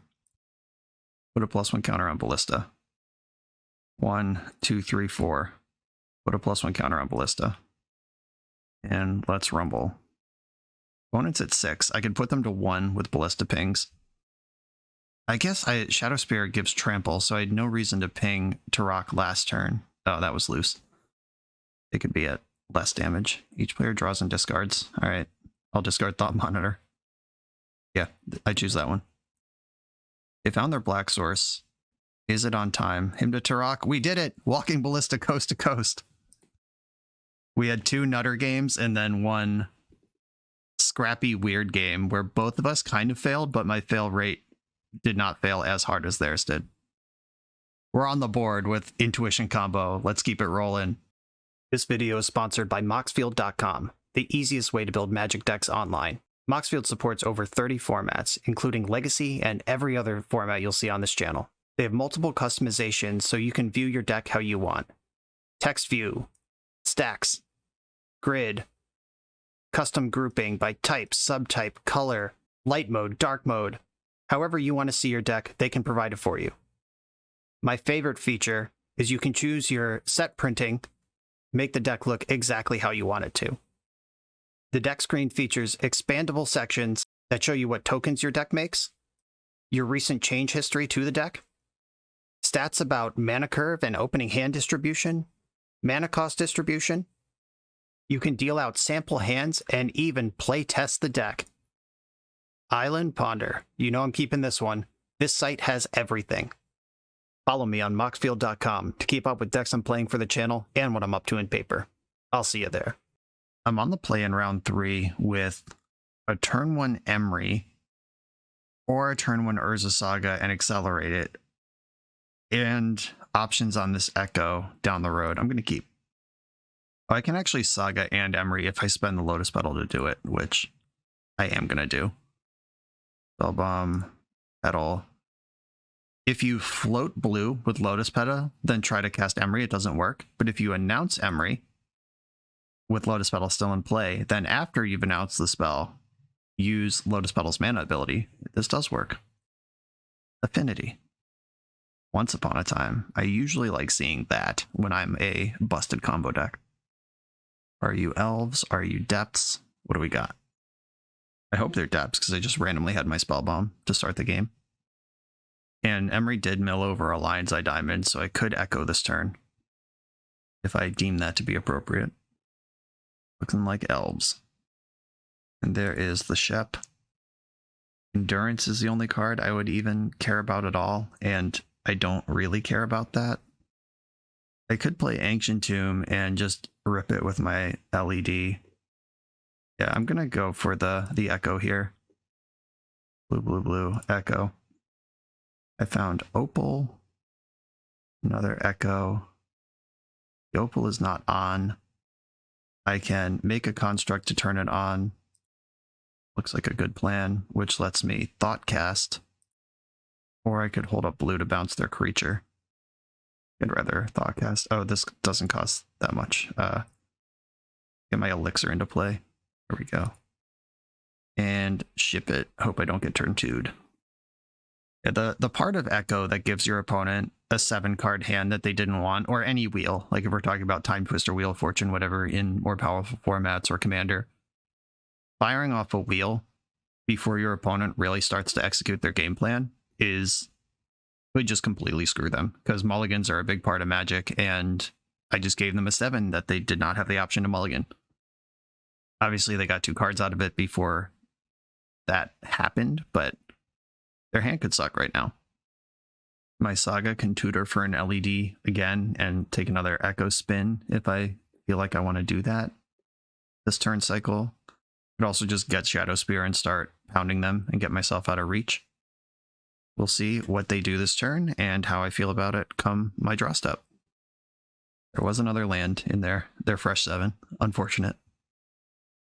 Put a +1 counter on Ballista. 1, 2, 3, 4. Put a +1 counter on Ballista. And let's rumble. Opponent's at 6. I could put them to 1 with Ballista pings. I guess Shadow Spear gives trample, so I had no reason to ping Turok last turn. Oh, that was loose. It could be at less damage. Each player draws and discards. Alright, I'll discard Thought Monitor. Yeah, I choose that one. They found their black source. Is it on time? Him to Turok. We did it! Walking Ballista coast to coast. We had 2 Nutter games and then 1 scrappy weird game where both of us kind of failed, but my fail rate did not fail as hard as theirs did. We're on the board with Intuition Combo. Let's keep it rolling. This video is sponsored by Moxfield.com, the easiest way to build Magic decks online. Moxfield supports over 30 formats, including Legacy and every other format you'll see on this channel. They have multiple customizations so you can view your deck how you want. Text view, stacks, grid, custom grouping by type, subtype, color, light mode, dark mode. However you want to see your deck, they can provide it for you. My favorite feature is you can choose your set printing, make the deck look exactly how you want it to. The deck screen features expandable sections that show you what tokens your deck makes, your recent change history to the deck, stats about mana curve and opening hand distribution, mana cost distribution. You can deal out sample hands and even play test the deck. Island Ponder. You know I'm keeping this one. This site has everything. Follow me on Moxfield.com to keep up with decks I'm playing for the channel and what I'm up to in paper. I'll see you there. I'm on the play in round 3 with a turn 1 Emery or a turn 1 Urza Saga and accelerate it. And options on this Echo down the road. I'm going to keep. I can actually Saga and Emery if I spend the Lotus Petal to do it, which I am going to do. Spellbomb, Petal. If you float blue with Lotus Petal, then try to cast Emery, it doesn't work. But if you announce Emery with Lotus Petal still in play, then after you've announced the spell, use Lotus Petal's mana ability. This does work. Affinity. Once upon a time. I usually like seeing that when I'm a busted combo deck. Are you Elves? Are you Depths? What do we got? I hope they're Depths because I just randomly had my Spellbomb to start the game. And Emery did mill over a Lion's Eye Diamond, so I could Echo this turn if I deem that to be appropriate. Looking like Elves. And there is the Shep. Endurance is the only card I would even care about at all, and I don't really care about that. I could play Ancient Tomb and just rip it with my LED. Yeah, I'm gonna go for the Echo here. Blue, blue, blue, Echo. I found Opal. Another Echo. The Opal is not on. I can make a construct to turn it on. Looks like a good plan, which lets me Thoughtcast. Or I could hold up blue to bounce their creature. I'd rather Thoughtcast. Oh, this doesn't cost that much. Get my Elixir into play. There we go. And ship it. Hope I don't get turn 2'd. Yeah, the part of Echo that gives your opponent a 7-card hand that they didn't want, or any wheel, like if we're talking about Time Twister, Wheel of Fortune, whatever, in more powerful formats or Commander, firing off a wheel before your opponent really starts to execute their game plan would just completely screw them, because mulligans are a big part of Magic, and I just gave them a 7 that they did not have the option to mulligan. Obviously, they got 2 cards out of it before that happened, but their hand could suck right now. My Saga can tutor for an LED again and take another Echo spin if I feel like I want to do that this turn cycle. Could also just get Shadow Spear and start pounding them and get myself out of reach. We'll see what they do this turn and how I feel about it come my draw step. There was another land in there. They're fresh 7. Unfortunate.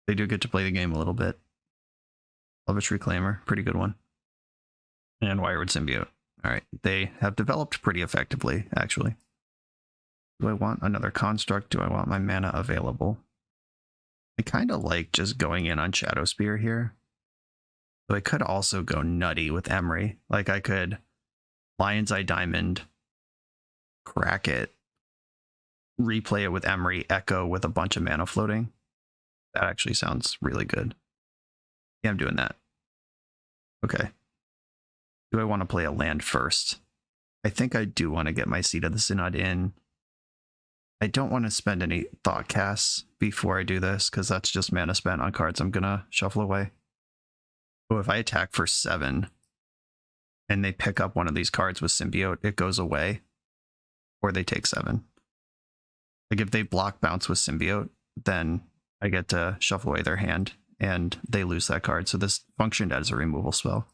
They do get to play the game a little bit. Elvish Reclaimer, pretty good one. And Wirewood Symbiote. Alright, they have developed pretty effectively, actually. Do I want another construct? Do I want my mana available? I kind of like just going in on Shadow Spear here. So I could also go nutty with Emery. Like I could Lion's Eye Diamond, crack it, replay it with Emery, Echo with a bunch of mana floating. That actually sounds really good. Yeah, I'm doing that. Okay. Do I want to play a land first? I think I do want to get my Seat of the Synod in. I don't want to spend any thought casts before I do this, because that's just mana spent on cards I'm going to shuffle away. So if I attack for 7 and they pick up one of these cards with Symbiote, it goes away, or they take 7. Like if they block bounce with Symbiote, then I get to shuffle away their hand and they lose that card. So this functioned as a removal spell.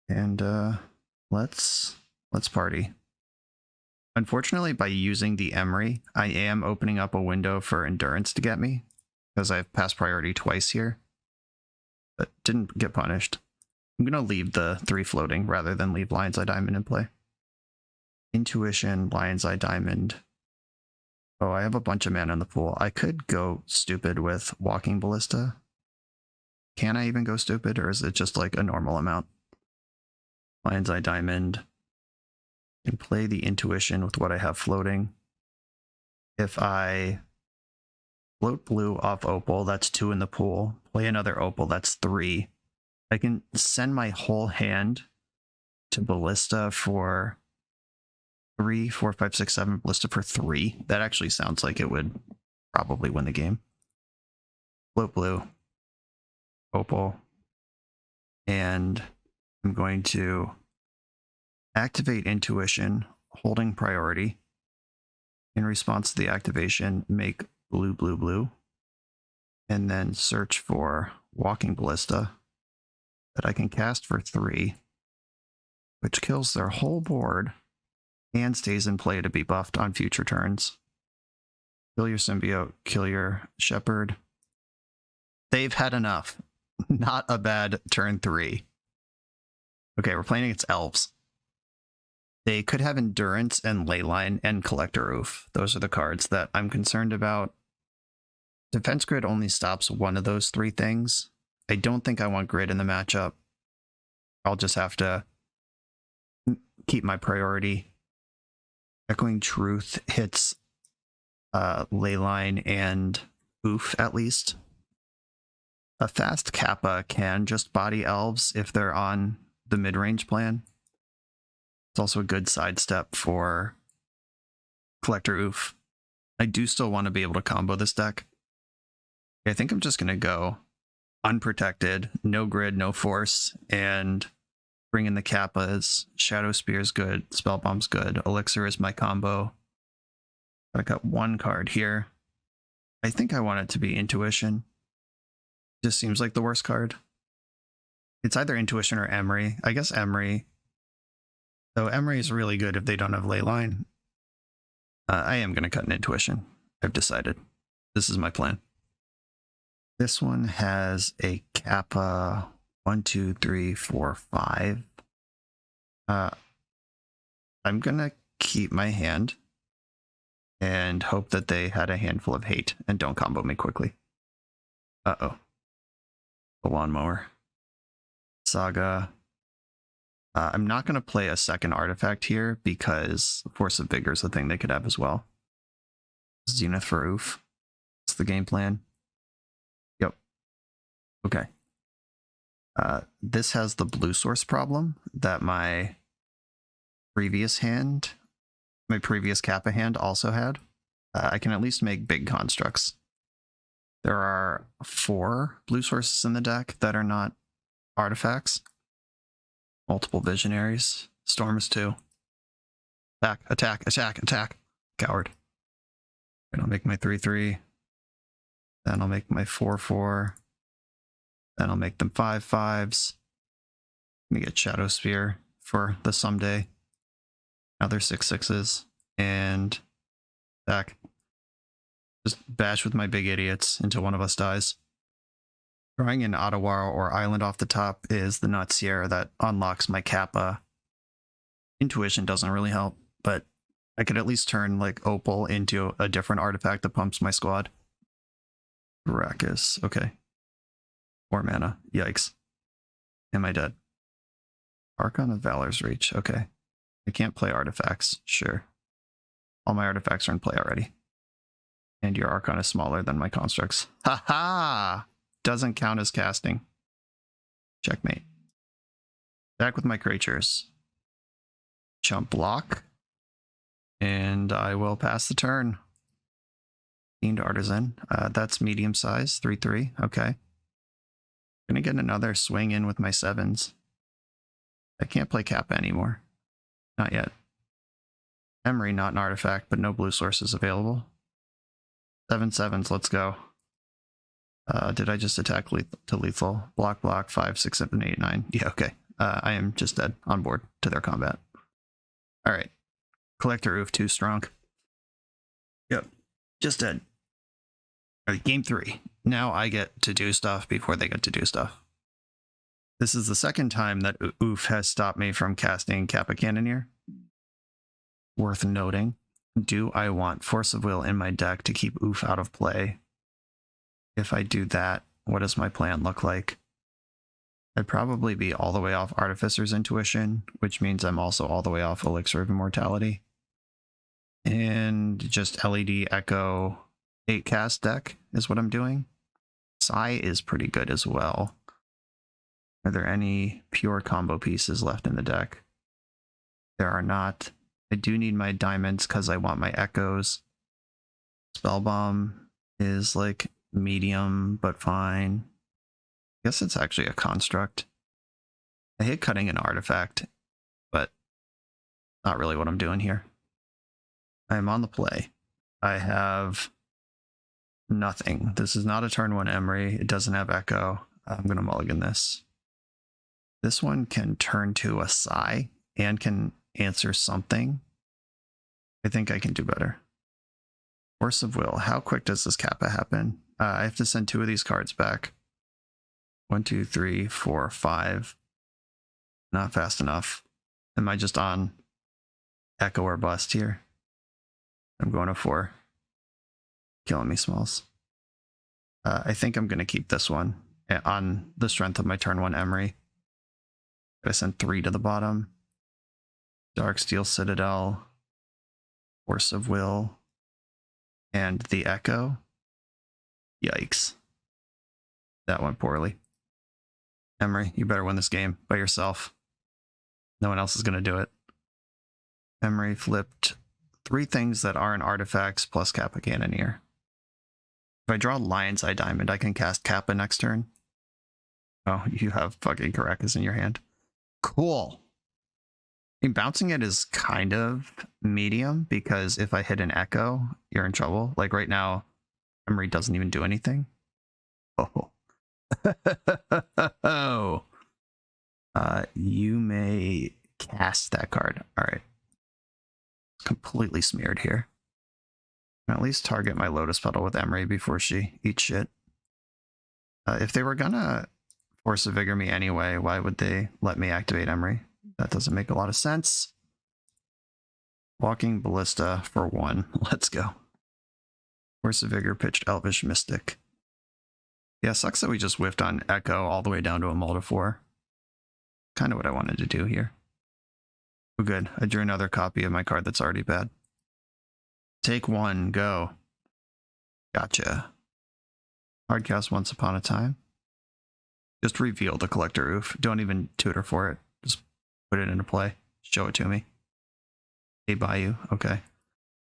And let's party. Unfortunately, by using the Emery, I am opening up a window for Endurance to get me, because I've passed priority twice here, but didn't get punished. I'm going to leave the 3 floating rather than leave Lion's Eye Diamond in play. Intuition, Lion's Eye Diamond. Oh, I have a bunch of mana in the pool. I could go stupid with Walking Ballista. Can I even go stupid, or is it just like a normal amount? Lion's Eye Diamond. And play the Intuition with what I have floating. If I float blue off Opal, that's 2 in the pool. Play another Opal, that's 3. I can send my whole hand to Ballista for 3, 4, 5, 6, 7. Ballista for 3. That actually sounds like it would probably win the game. Float blue. Opal. And I'm going to activate Intuition, holding priority. In response to the activation, make blue, blue, blue. And then search for Walking Ballista that I can cast for 3, which kills their whole board and stays in play to be buffed on future turns. Kill your Symbiote, kill your Shepherd. They've had enough. Not a bad turn 3. Okay, we're playing against Elves. They could have Endurance and Leyline and Collector Oof. Those are the cards that I'm concerned about. Defense Grid only stops one of those 3 things. I don't think I want Grid in the matchup. I'll just have to keep my priority. Echoing Truth hits Leyline and Oof at least. A fast Kappa can just body Elves if they're on the mid-range plan. It's also a good sidestep for Collector Oof. I do still want to be able to combo this deck. I think I'm just going to go unprotected, no grid, no force, and bring in the Kappas. Shadow Spear is good, Spellbomb's good, Elixir is my combo. I got 1 card here. I think I want it to be Intuition. Just seems like the worst card. It's either Intuition or Emery. I guess Emery. So Emery is really good if they don't have Leyline. I am going to cut an Intuition. I've decided. This is my plan. This one has a Kappa 1, 2, 3, 4, 5. I'm gonna keep my hand and hope that they had a handful of hate and don't combo me quickly. Uh-oh. The lawnmower. Saga. I'm not going to play a second artifact here because Force of Vigor is a thing they could have as well. Zenith for Oof. That's the game plan. Yep. Okay. This has the blue source problem that my previous Kappa hand also had. I can at least make big constructs. There are 4 blue sources in the deck that are not artifacts. Multiple visionaries. Storms too. Attack, attack, attack, attack. Coward. And I'll make my 3/3. Then I'll make my 4/4. Then I'll make them 5/5s. Let me get Shadow Sphere for the someday. Another 6/6s. And attack. Just bash with my big idiots until one of us dies. Drawing an Ottawa or Island off the top is the Nautier that unlocks my Kappa. Intuition doesn't really help, but I could at least turn like Opal into a different artifact that pumps my squad. Arrakis, okay. 4 mana, yikes. Am I dead? Archon of Valor's Reach, okay. I can't play artifacts, sure. All my artifacts are in play already. And your Archon is smaller than my constructs. Ha-ha! Doesn't count as casting. Checkmate. Back with my creatures. Chump block. And I will pass the turn. Fiend Artisan. That's medium size. 3/3. Okay. Gonna get another swing in with my 7s. I can't play Kappa anymore. Not yet. Emery, not an artifact, but no blue sources available. 7/7s, let's go. Did I just attack to lethal? Block, block, 5, 6, 7, 8, 9. Yeah, okay. I am just dead on board to their combat. Alright. Collector Oof, too strong. Yep. Just dead. Alright, game 3. Now I get to do stuff before they get to do stuff. This is the second time that Oof has stopped me from casting Kappa Cannoneer. Worth noting. Do I want Force of Will in my deck to keep Oof out of play? If I do that, what does my plan look like? I'd probably be all the way off Artificer's Intuition, which means I'm also all the way off Elixir of Immortality. And just LED Echo 8 cast deck is what I'm doing. Psy is pretty good as well. Are there any pure combo pieces left in the deck? There are not. I do need my diamonds because I want my echoes. Spellbomb is like medium, but fine. I guess it's actually a construct. I hate cutting an artifact, but not really what I'm doing here. I'm on the play. I have nothing. This is not a turn 1 Emery. It doesn't have echo. I'm going to mulligan this. This one can turn to a Psy and can answer something. I think I can do better. Force of Will. How quick does this Kappa happen? I have to send 2 of these cards back. 1, 2, 3, 4, 5. Not fast enough. Am I just on Echo or Bust here? I'm going to 4. Killing me, Smalls. I think I'm going to keep this one on the strength of my turn 1 Emery. I sent 3 to the bottom. Darksteel Citadel. Force of Will. And the Echo. Yikes. That went poorly. Emery, you better win this game by yourself. No one else is going to do it. Emery flipped 3 things that aren't artifacts plus Kappa Cannoneer. If I draw Lion's Eye Diamond, I can cast Kappa next turn. Oh, you have fucking Caracas in your hand. Cool. I mean, bouncing it is kind of medium because if I hit an Echo, you're in trouble. Like right now, Emery doesn't even do anything. Oh. Oh. You may cast that card. All right. It's completely smeared here. At least target my Lotus Petal with Emery before she eats shit. If they were gonna Force of Vigor me anyway, why would they let me activate Emery? That doesn't make a lot of sense. Walking Ballista for 1. Let's go. Force of Vigor pitched Elvish Mystic. Yeah, sucks that we just whiffed on Echo all the way down to a Mulda 4. Kind of what I wanted to do here. Oh, good. I drew another copy of my card that's already bad. Take 1, go. Gotcha. Hardcast Once Upon a Time. Just reveal the Collector Oof. Don't even tutor for it. Just put it into play. Show it to me. Hey, Bayou. Okay.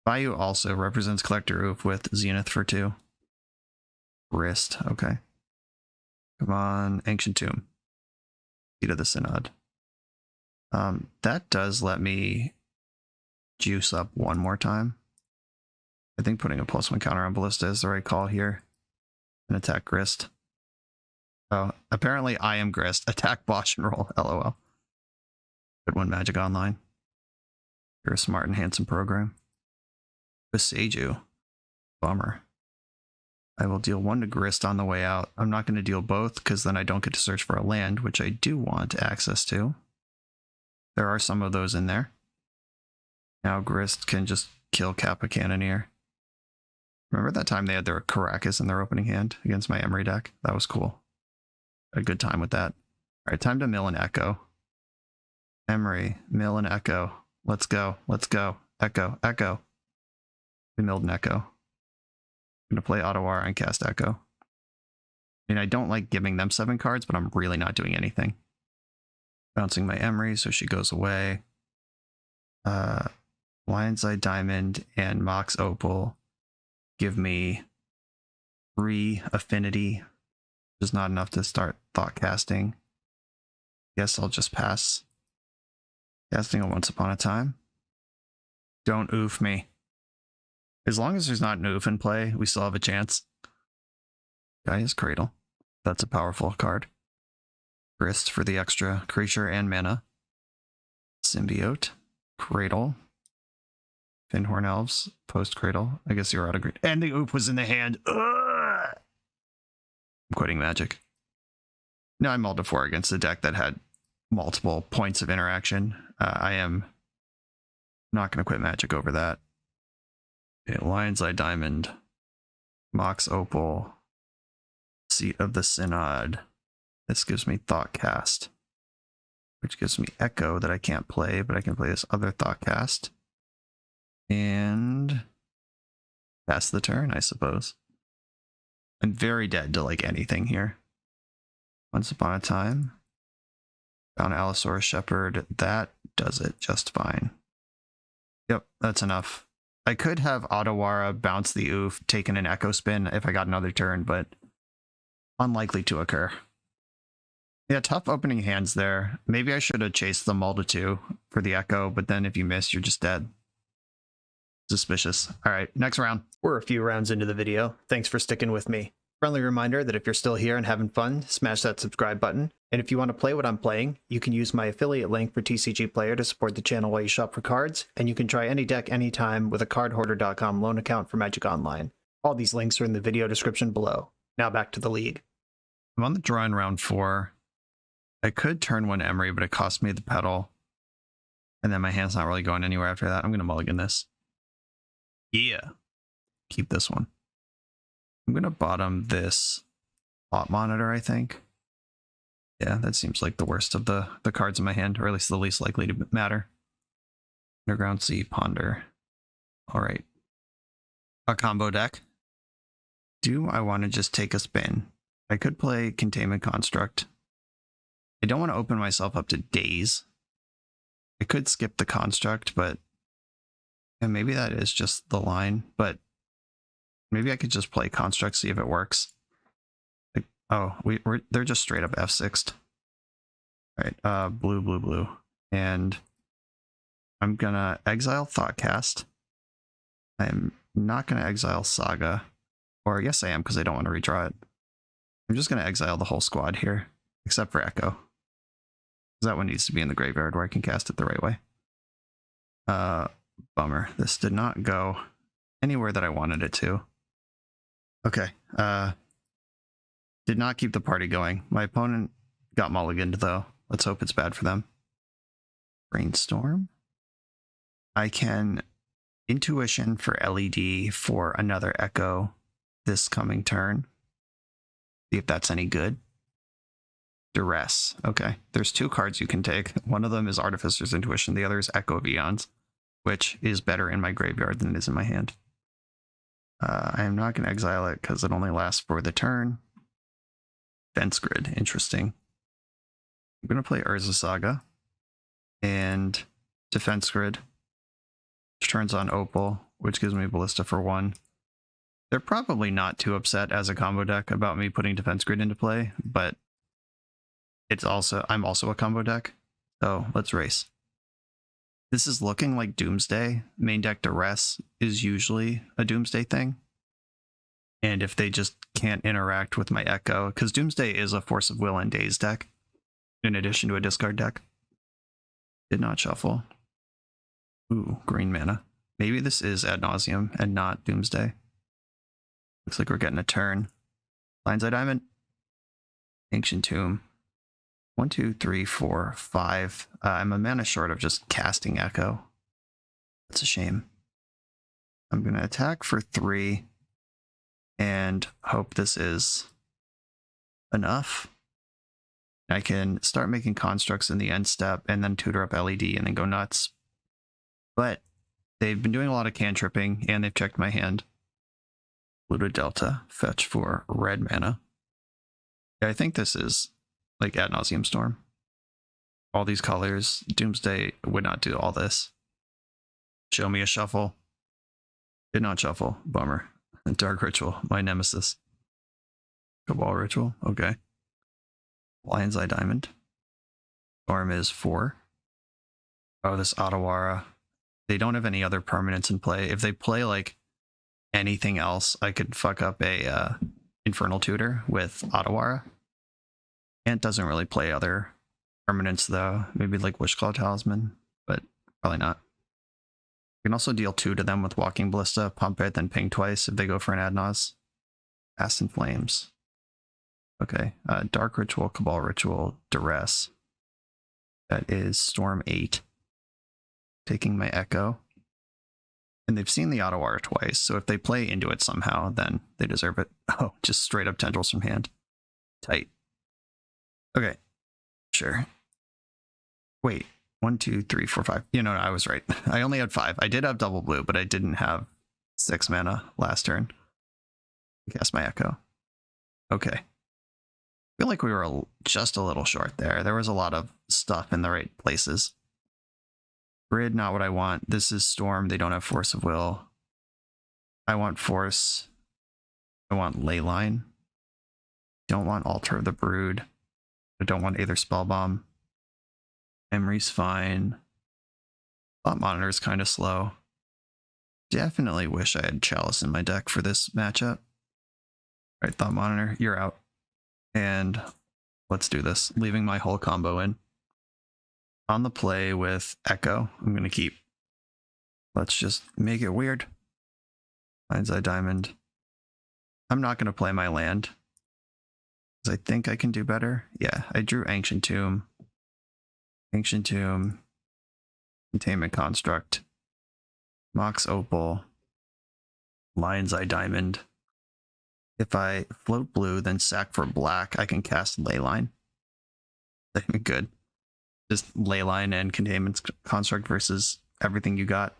Bayou also represents Collector Oof with Zenith for 2. Wrist. Okay. Come on. Ancient Tomb. Seat of the Synod. That does let me juice up one more time. I think putting a +1 counter on Ballista is the right call here. And attack Grist. Oh, apparently I am Grist. Attack BoshNRoll. LOL. Good one, Magic Online. You're a smart and handsome program. Beseiju. Bummer. I will deal 1 to Grist on the way out. I'm not going to deal both because then I don't get to search for a land, which I do want access to. There are some of those in there. Now Grist can just kill Kappa Cannoneer. Remember that time they had their Caracas in their opening hand against my Emery deck? That was cool. A good time with that. All right, time to mill and Echo. Emery, mill and Echo. Let's go. Let's go. Echo. Echo. We milled an Echo. I'm going to play Ottawara and cast Echo. I mean, I don't like giving them 7 cards, but I'm really not doing anything. Bouncing my Emery, so she goes away. Lion's Eye Diamond and Mox Opal give me 3 affinity. Which is not enough to start thought casting. Guess I'll just pass. Casting a Once Upon a Time. Don't oof me. As long as there's not an oof in play, we still have a chance. Gaia's Cradle. That's a powerful card. Grist for the extra creature and mana. Symbiote. Cradle. Finhorn Elves. Post Cradle. I guess you're out of green. And the oof was in the hand. Ugh! I'm quitting Magic. No, I mulled a 4 against a deck that had multiple points of interaction. I am not going to quit Magic over that. Okay, Lion's Eye Diamond. Mox Opal. Seat of the Synod. This gives me Thoughtcast, which gives me Echo that I can't play, but I can play this other Thoughtcast. And pass the turn, I suppose. I'm very dead to like anything here. Once Upon a Time. Found Allosaurus Shepherd. That does it just fine. Yep, that's enough. I could have Ottawara bounce the oof, taken an Echo spin if I got another turn, but unlikely to occur. Yeah, tough opening hands there. Maybe I should have chased the Mulda 2 for the Echo, but then if you miss, you're just dead. Suspicious. All right, next round. We're a few rounds into the video. Thanks for sticking with me. Friendly reminder that if you're still here and having fun, smash that subscribe button. And if you want to play what I'm playing, you can use my affiliate link for TCG Player to support the channel while you shop for cards, and you can try any deck anytime with a cardhoarder.com loan account for Magic Online. All these links are in the video description below. Now back to the league. I'm on the draw in round 4. I could turn 1 Emery, but it cost me the pedal. And then my hand's not really going anywhere after that. I'm going to mulligan this. Yeah. Keep this one. I'm going to bottom this Plot Monitor, I think. Yeah, that seems like the worst of the cards in my hand, or at least the least likely to matter. Underground Sea, Ponder. All right. A combo deck. Do I want to just take a spin? I could play Containment Construct. I don't want to open myself up to Daze. I could skip the Construct, but and maybe that is just the line, but maybe I could just play Construct, see if it works. Like, oh, they're just straight up F6'd. All right, blue, blue, blue. And I'm gonna exile Thoughtcast. I'm not gonna exile Saga. Or yes, I am, because I don't want to redraw it. I'm just gonna exile the whole squad here, except for Echo. That one needs to be in the graveyard where I can cast it the right way. Bummer. This did not go anywhere that I wanted it to. Okay. Did not keep the party going. My opponent got mulliganed, though. Let's hope it's bad for them. Brainstorm. I can Intuition for LED for another Echo this coming turn. See if that's any good. Duress. Okay. There's 2 cards you can take. One of them is Artificer's Intuition. The other is Echo of Eons, which is better in my graveyard than it is in my hand. I am not going to exile it because it only lasts for the turn. Fence Grid. Interesting. I'm going to play Urza Saga and Defense Grid, which turns on Opal, which gives me Ballista for 1. They're probably not too upset as a combo deck about me putting Defense Grid into play, but I'm also a combo deck, so let's race. This is looking like Doomsday. Main deck Duress is usually a Doomsday thing. And if they just can't interact with my Echo, because Doomsday is a Force of Will and Daze deck, in addition to a discard deck. Did not shuffle. Ooh, green mana. Maybe this is Ad Nauseam and not Doomsday. Looks like we're getting a turn. Lion's Eye Diamond. Ancient Tomb. 1, 2, 3, 4, 5. I'm a mana short of just casting Echo. That's a shame. I'm going to attack for 3 and hope this is enough. I can start making constructs in the end step and then tutor up LED and then go nuts. But they've been doing a lot of cantripping and they've checked my hand. Pluto Delta, fetch for red mana. Yeah, I think this is like Ad Nauseam Storm. All these colors. Doomsday would not do all this. Show me a shuffle. Did not shuffle. Bummer. Dark Ritual, my nemesis. Cabal Ritual, okay. Lion's Eye Diamond. Storm is 4. Oh, this Otawara. They don't have any other permanents in play. If they play like anything else, I could fuck up a Infernal Tutor with Otawara. Ant doesn't really play other permanents though. Maybe like Wishclaw Talisman, but probably not. You can also deal 2 to them with Walking Ballista, pump it, then ping twice if they go for an Adnaz. Fast in Flames. Okay, Dark Ritual, Cabal Ritual, Duress. That is Storm 8. Taking my Echo. And they've seen the Otawara twice, so if they play into it somehow, then they deserve it. Oh, just straight up tendrils from hand. Tight. Okay, sure. Wait, 1, 2, 3, 4, 5. You know, I was right. I only had 5. I did have double blue, but I didn't have 6 mana last turn. Cast my Echo. Okay. I feel like we were just a little short there. There was a lot of stuff in the right places. Grid, not what I want. This is Storm. They don't have Force of Will. I want Force. I want Leyline. Don't want Altar of the Brood. I don't want either Spellbomb. Memory's fine. Thought Monitor is kind of slow. Definitely wish I had Chalice in my deck for this matchup. Alright, Thought Monitor, you're out. And let's do this. Leaving my whole combo in. On the play with Echo, I'm going to keep. Let's just make it weird. Lion's Eye Diamond. I'm not going to play my land. Because I think I can do better. Yeah, I drew Ancient Tomb. Ancient Tomb. Containment Construct. Mox Opal. Lion's Eye Diamond. If I float blue, then sack for black, I can cast Leyline. Good. Just Leyline and Containment Construct versus everything you got.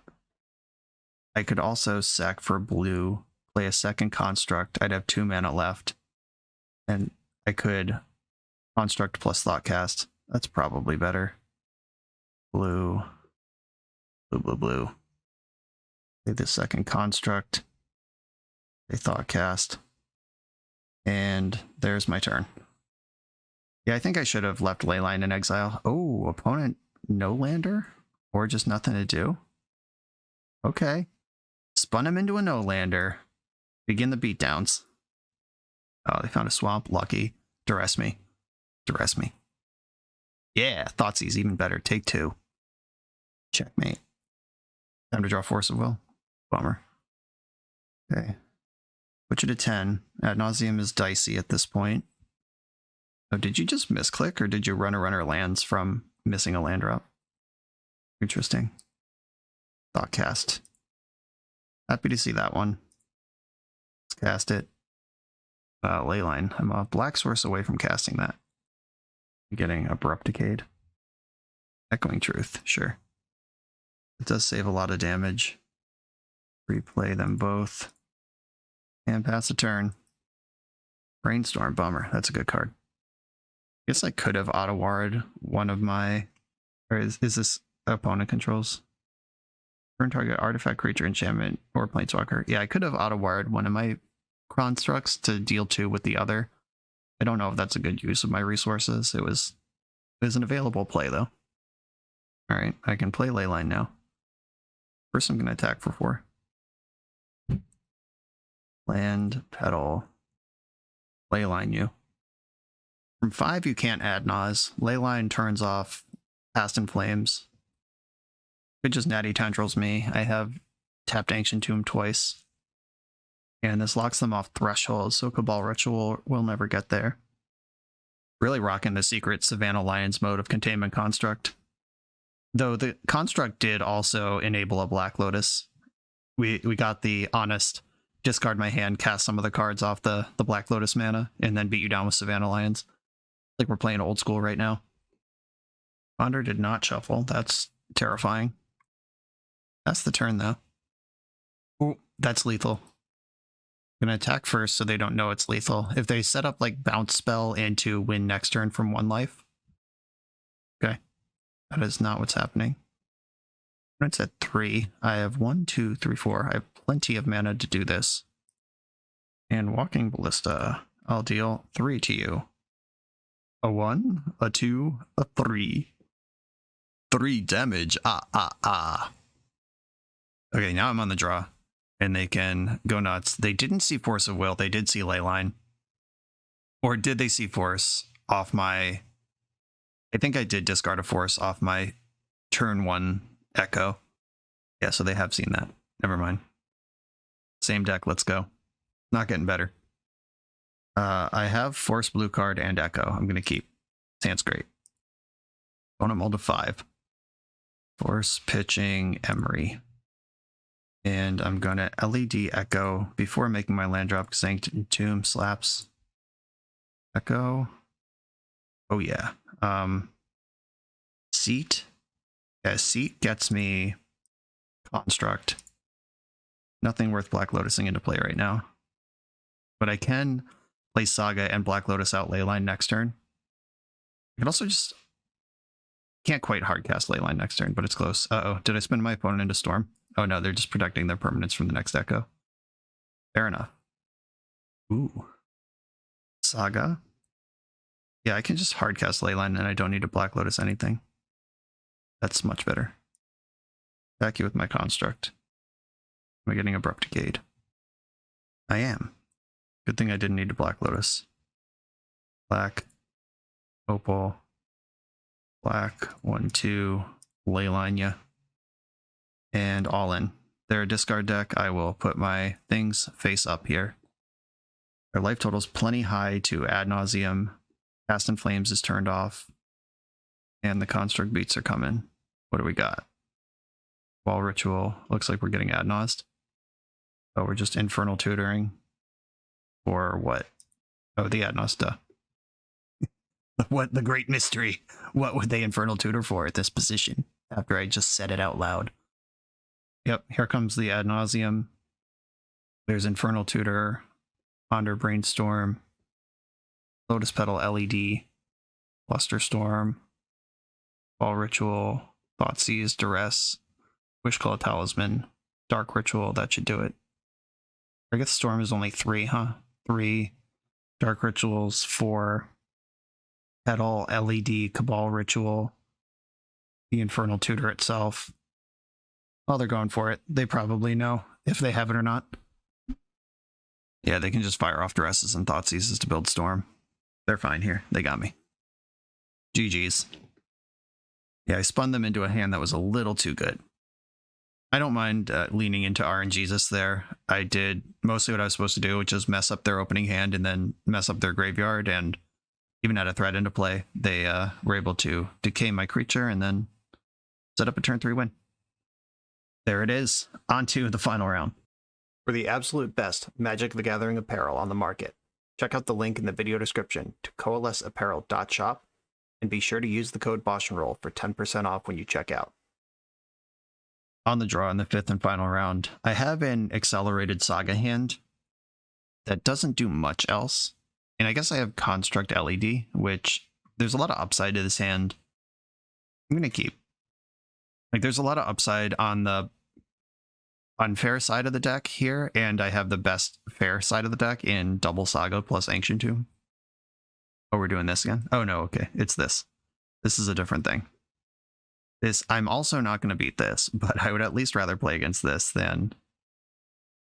I could also sack for blue, play a second Construct. I'd have 2 mana left. And I could Construct plus Thoughtcast. That's probably better. Blue. Blue, blue, blue. Play the second Construct. Play Thoughtcast. And there's my turn. Yeah, I think I should have left Leyline in exile. Oh, opponent no lander? Or just nothing to do? Okay. Spun him into a no lander. Begin the beatdowns. Oh, they found a swamp. Lucky. Duress me. Duress me. Yeah, Thoughtseize even better. Take 2. Checkmate. Time to draw Force of Will. Bummer. Okay. Put you to 10. Ad Nauseam is dicey at this point. Oh, did you just misclick or did you run a runner lands from missing a land drop? Interesting. Thoughtcast. Happy to see that one. Let's cast it. Leyline. I'm a black source away from casting that. I'm getting Abrupt Decayed. Echoing Truth, sure. It does save a lot of damage. Replay them both. And pass a turn. Brainstorm, bummer. That's a good card. I guess I could have auto-warred one of my... Or is this opponent controls? Turn target artifact, creature, enchantment, or planeswalker. Yeah, I could have auto-warred one of my constructs to deal 2 with the other. I don't know if that's a good use of my resources. It was an available play, though. Alright, I can play Leyline now. First, I'm going to attack for 4. Land, Petal, Leyline you. From 5, you can't add Nas. Leyline turns off Past in Flames. Could just Natty Tendrils me. I have tapped Ancient Tomb twice. And this locks them off Threshold, so Cabal Ritual will never get there. Really rocking the secret Savannah Lions mode of Containment Construct. Though the Construct did also enable a Black Lotus. We got the honest discard my hand, cast some of the cards off the Black Lotus mana, and then beat you down with Savannah Lions. Like we're playing old school right now. Ponder did not shuffle. That's terrifying. That's the turn, though. Ooh, that's lethal. I'm going to attack first so they don't know it's lethal. If they set up like Bounce Spell into win next turn from 1 life. Okay. That is not what's happening. When it's at 3, I have 1, 2, 3, 4. I have plenty of mana to do this. And Walking Ballista. I'll deal 3 to you. A 1, a 2, a 3. 3 damage. Okay, now I'm on the draw. And they can go nuts. They didn't see Force of Will. They did see Leyline. Or did they see Force off my... I think I did discard a Force off my turn 1 Echo. Yeah, so they have seen that. Never mind. Same deck, let's go. Not getting better. I have Force blue card and Echo. I'm going to keep. Sounds great. Opponent mold to 5. Force pitching Emery. And I'm going to LED Echo before making my land drop because Ancient Tomb slaps. Echo. Oh, yeah. Seat. Yeah, Seat gets me Construct. Nothing worth Black Lotusing into play right now. But I can play Saga and Black Lotus out Leyline next turn. I can also just... Can't quite hardcast Leyline next turn, but it's close. Uh-oh, did I spin my opponent into Storm? Oh no, they're just protecting their permanents from the next Echo. Fair enough. Ooh. Saga. Yeah, I can just hardcast Leyline and I don't need to Black Lotus anything. That's much better. Attack you with my Construct. Am I getting Abrupt Decayed? I am. Good thing I didn't need to Black Lotus. Black. Opal. Black. 1, 2. Leyline ya. And all in. They're a discard deck. I will put my things face up here. Their life total's plenty high to ad nauseum. Past in Flames is turned off. And the Construct beats are coming. What do we got? Wall Ritual. Looks like we're getting ad naused. Oh, we're just Infernal Tutoring. Or what? Oh, the ad naused. What the great mystery? What would they Infernal Tutor for at this position? After I just said it out loud. Yep, here comes the ad nauseum. There's Infernal Tutor, Ponder Brainstorm, Lotus Petal LED, Cluster Storm, Ball Ritual, Thoughtseize, Duress, Wishclaw Talisman, Dark Ritual, that should do it. I guess Storm is only 3, huh? 3, Dark Rituals, 4, Petal, LED, Cabal Ritual, the Infernal Tutor itself. Oh, they're going for it. They probably know if they have it or not. Yeah, they can just fire off Duresses and Thoughtseizes to build Storm. They're fine here. They got me. GG's. Yeah, I spun them into a hand that was a little too good. I don't mind leaning into RNGesus there. I did mostly what I was supposed to do, which is mess up their opening hand and then mess up their graveyard, and even had a threat into play, they were able to decay my creature and then set up a turn 3 win. There it is. On to the final round. For the absolute best Magic the Gathering apparel on the market, check out the link in the video description to coalesceapparel.shop and be sure to use the code BoshNRoll for 10% off when you check out. On the draw in the 5th and final round, I have an accelerated Saga hand that doesn't do much else. And I guess I have Construct LED, which there's a lot of upside to this hand. I'm going to keep. Like, there's a lot of upside on the unfair side of the deck here, and I have the best fair side of the deck in Double Saga plus Ancient Tomb. Oh, we're doing this again? Oh, no, okay. It's this. This is a different thing. This, I'm also not going to beat this, but I would at least rather play against this than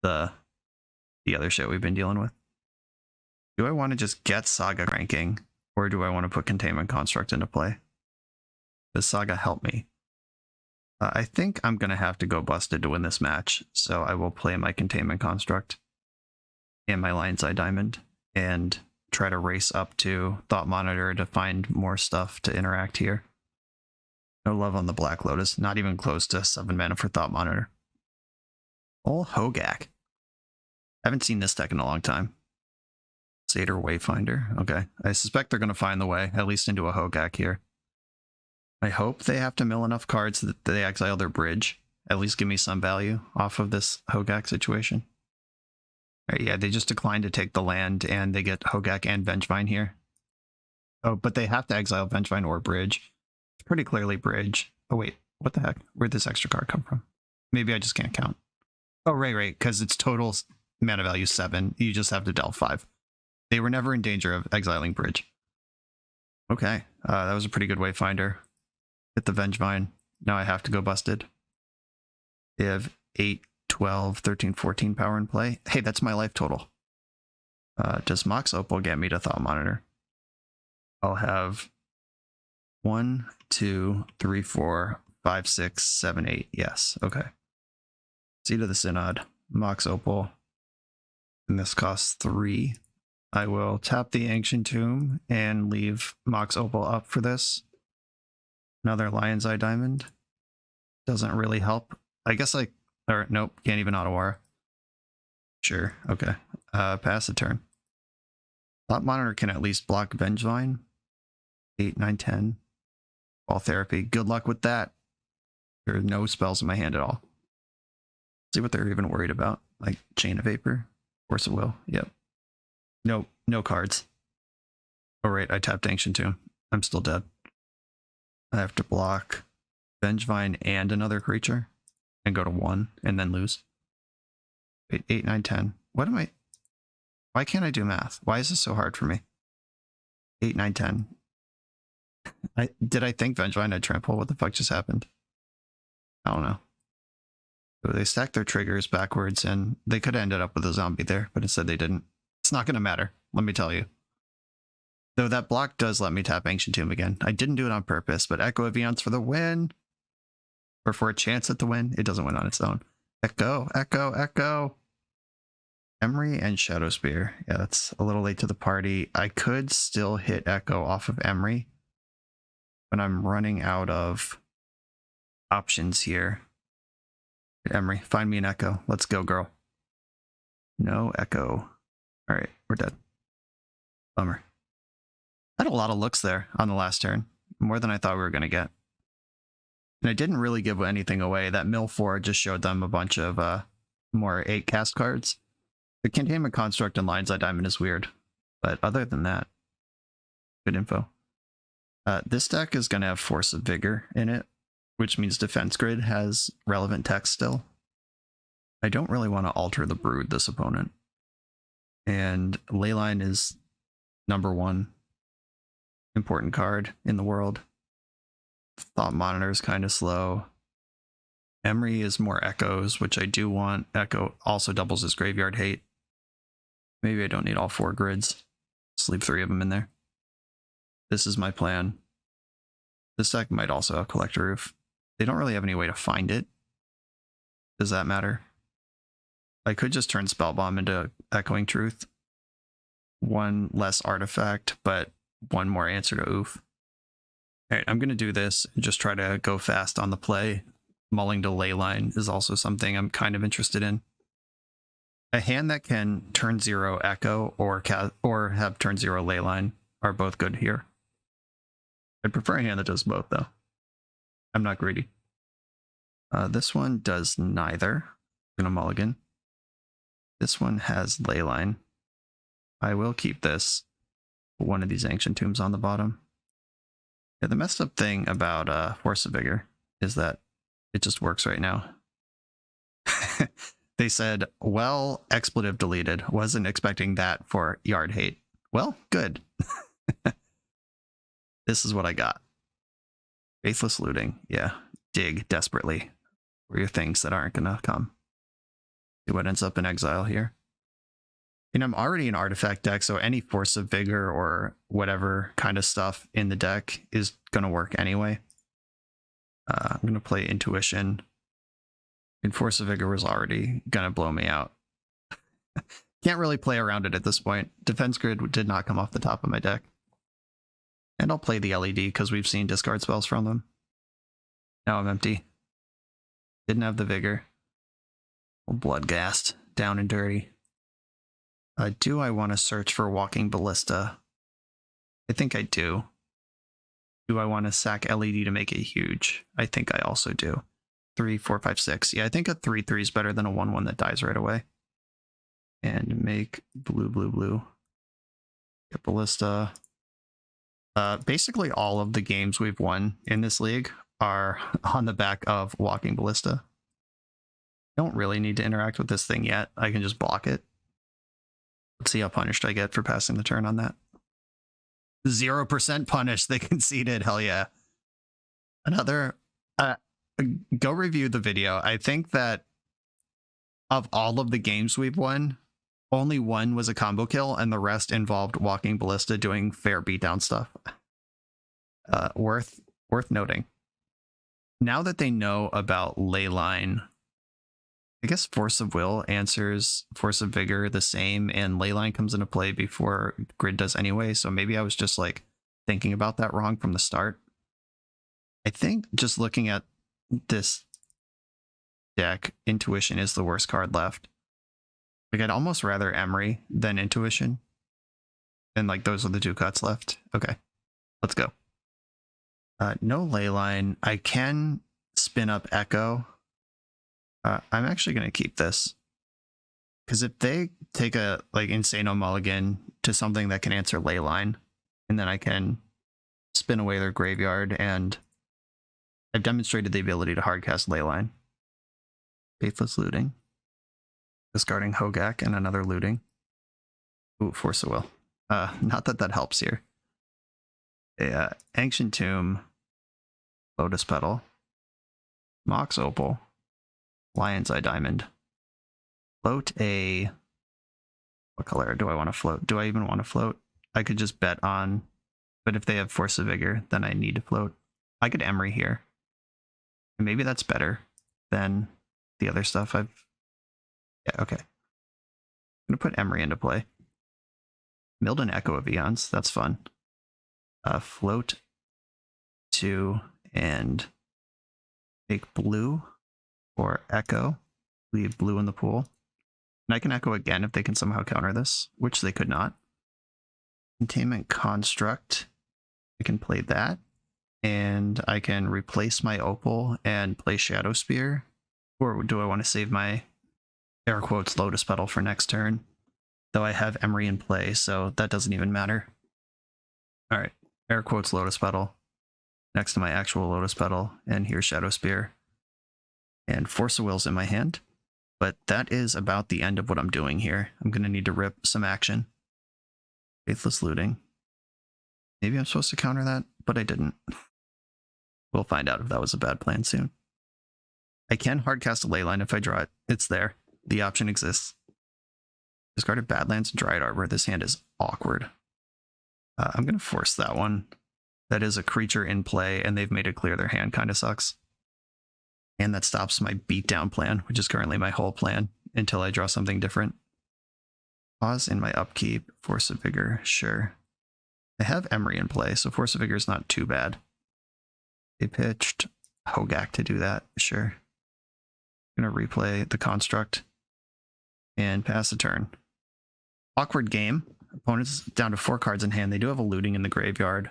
the other shit we've been dealing with. Do I want to just get Saga ranking, or do I want to put Containment Construct into play? Does Saga help me? I think I'm going to have to go busted to win this match, so I will play my Containment Construct and my Lion's Eye Diamond and try to race up to Thought Monitor to find more stuff to interact here. No love on the Black Lotus, not even close to 7 mana for Thought Monitor. Oh, Hogak. Haven't seen this deck in a long time. Satyr Wayfinder. Okay, I suspect they're going to find the way, at least into a Hogak here. I hope they have to mill enough cards that they exile their bridge. At least give me some value off of this Hogak situation. All right, yeah, they just declined to take the land, and they get Hogak and Vengevine here. Oh, but they have to exile Vengevine or bridge. It's pretty clearly bridge. Oh, wait, what the heck? Where'd this extra card come from? Maybe I just can't count. Oh, right, because it's total mana value 7. You just have to delve 5. They were never in danger of exiling bridge. Okay, that was a pretty good Wayfinder. Hit the Vengevine. Now I have to go busted. They have 8, 12, 13, 14 power in play. Hey, that's my life total. Does Mox Opal get me to Thought Monitor? I'll have 1, 2, 3, 4, 5, 6, 7, 8. Yes, okay. Seed of the Synod. Mox Opal. And this costs 3. I will tap the Ancient Tomb and leave Mox Opal up for this. Another Lion's Eye Diamond. Doesn't really help. I guess or nope, can't even Otawara. Sure, okay. Pass the turn. Thought Monitor can at least block Vengevine. 8, 9, 10. Ball Therapy. Good luck with that. There are no spells in my hand at all. See what they're even worried about. Like Chain of Vapor. Force of Will. Yep. Nope, no cards. Oh right, I tapped Ancient Tomb. I'm still dead. I have to block Vengevine and another creature and go to 1 and then lose. 8, 9, 10. What am I? Why can't I do math? Why is this so hard for me? 8, 9, 10. Did I think Vengevine had trample? What the fuck just happened? I don't know. So they stacked their triggers backwards and they could have ended up with a zombie there, but instead they didn't. It's not going to matter, let me tell you. Though that block does let me tap Ancient Tomb again. I didn't do it on purpose, but Echo of Eons for the win. Or for a chance at the win. It doesn't win on its own. Echo, Echo, Echo. Emery and Shadow Spear. Yeah, that's a little late to the party. I could still hit Echo off of Emery, but I'm running out of options here. Emery, find me an Echo. Let's go, girl. No Echo. All right, we're dead. Bummer. I had a lot of looks there on the last turn. More than I thought we were going to get. And I didn't really give anything away. That Mill 4 just showed them a bunch of more 8 cast cards. The Containment Construct and Lion's Eye Diamond is weird. But other than that, good info. This deck is going to have Force of Vigor in it, which means Defense Grid has relevant text still. I don't really want to alter the Brood this opponent. And Leyline is #1 important card in the world. Thought Monitor is kind of slow. Emery is more Echoes, which I do want. Echo also doubles his graveyard hate. Maybe I don't need all 4 grids. Just leave 3 of them in there. This is my plan. This deck might also have Collector Roof. They don't really have any way to find it. Does that matter? I could just turn Spellbomb into Echoing Truth. 1 less artifact, but one more answer to oof. All right, I'm going to do this and just try to go fast on the play. Mulling to Leyline is also something I'm kind of interested in. A hand that can turn 0 Echo or have turn 0 Leyline are both good here. I'd prefer a hand that does both, though. I'm not greedy. This one does neither. I'm going to mulligan. This one has Leyline. I will keep this. One of these Ancient Tombs on the bottom. Yeah, the messed up thing about Force of Vigor is that it just works right now. They said, well, expletive deleted. Wasn't expecting that for yard hate. Well, good. This is what I got. Faithless Looting. Yeah. Dig desperately for your things that aren't going to come. See what ends up in exile here. And I'm already an artifact deck, so any Force of Vigor or whatever kind of stuff in the deck is going to work anyway. I'm going to play Intuition. And Force of Vigor was already going to blow me out. Can't really play around it at this point. Defense Grid did not come off the top of my deck. And I'll play the LED because we've seen discard spells from them. Now I'm empty. Didn't have the Vigor. Bloodghast. Down and dirty. Do I want to search for Walking Ballista? I think I do. Do I want to sack LED to make it huge? I think I also do. 3, 4, 5, 6. Yeah, I think a 3/3 is better than a 1/1 that dies right away. And make blue, blue, blue. Get Ballista. Basically all of the games we've won in this league are on the back of Walking Ballista. I don't really need to interact with this thing yet. I can just block it. Let's see how punished I get for passing the turn on that. 0% punished. They conceded. Hell yeah. Another... go review the video. I think that of all of the games we've won, only one was a combo kill, and the rest involved Walking Ballista doing fair beatdown stuff. Worth noting. Now that they know about Leyline, I guess Force of Will answers Force of Vigor the same, and Leyline comes into play before Grid does anyway, so maybe I was just like thinking about that wrong from the start. I think just looking at this deck, Intuition is the worst card left. Like, I'd almost rather Emery than Intuition. And like, those are the two cuts left. Okay, let's go. No Leyline. I can spin up Echo. I'm actually going to keep this. Because if they take a like Insano Mulligan to something that can answer Leyline, and then I can spin away their graveyard, and I've demonstrated the ability to hardcast Leyline. Faithless Looting. Discarding Hogak and another Looting. Ooh, Force of Will. Not that that helps here. Yeah, Ancient Tomb. Lotus Petal. Mox Opal. Lion's Eye Diamond. Float a... What color do I want to float? Do I even want to float? I could just bet on... But if they have Force of Vigor, then I need to float. I could Emery here. Maybe that's better than the other stuff I've... Yeah, okay. I'm going to put Emery into play. Milled an Echo of Eons. That's fun. Float 2 and make blue or Echo. Leave blue in the pool. And I can Echo again if they can somehow counter this, which they could not. Containment Construct. I can play that. And I can replace my Opal and play Shadow Spear. Or do I want to save my air quotes Lotus Petal for next turn? Though I have Emery in play, so that doesn't even matter. Alright, air quotes Lotus Petal next to my actual Lotus Petal, and here's Shadow Spear. And Force of Will's in my hand. But that is about the end of what I'm doing here. I'm going to need to rip some action. Faithless Looting. Maybe I'm supposed to counter that, but I didn't. We'll find out if that was a bad plan soon. I can hardcast a Leyline if I draw it. It's there. The option exists. Discarded Badlands and Dryad Arbor. This hand is awkward. I'm going to force that one. That is a creature in play, and they've made it clear their hand kind of sucks. And that stops my beatdown plan, which is currently my whole plan, until I draw something different. Pause in my upkeep. Force of Vigor. Sure. I have Emery in play, so Force of Vigor is not too bad. They pitched Hogak to do that, sure. I'm going to replay the construct and pass the turn. Awkward game. Opponent's down to 4 cards in hand. They do have a looting in the graveyard.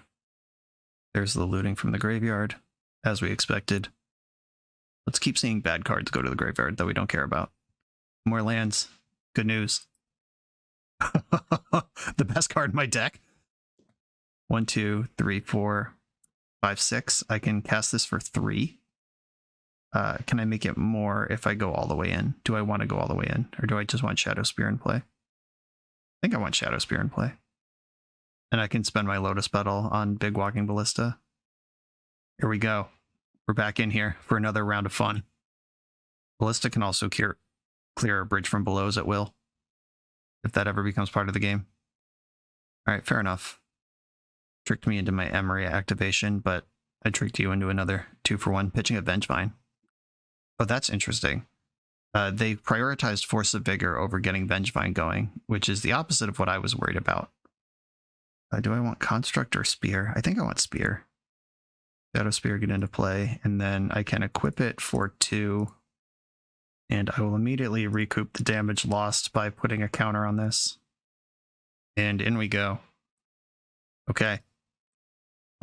There's the looting from the graveyard, as we expected. Let's keep seeing bad cards go to the graveyard that we don't care about. More lands. Good news. The best card in my deck. 1, 2, 3, 4, 5, 6. I can cast this for 3. Can I make it more if I go all the way in? Do I want to go all the way in? Or do I just want Shadow Spear in play? I think I want Shadow Spear in play. And I can spend my Lotus Petal on Big Walking Ballista. Here we go. We're back in here for another round of fun. Ballista can also clear a bridge from belows at will, if that ever becomes part of the game. Alright, fair enough. Tricked me into my Emery activation, but I tricked you into another 2-for-1, pitching a Vengevine. Oh, that's interesting. They prioritized Force of Vigor over getting Vengevine going, which is the opposite of what I was worried about. Do I want Construct or Spear? I think I want Spear. Shadow Spear get into play, and then I can equip it for 2, and I will immediately recoup the damage lost by putting a counter on this. And in we go. Okay.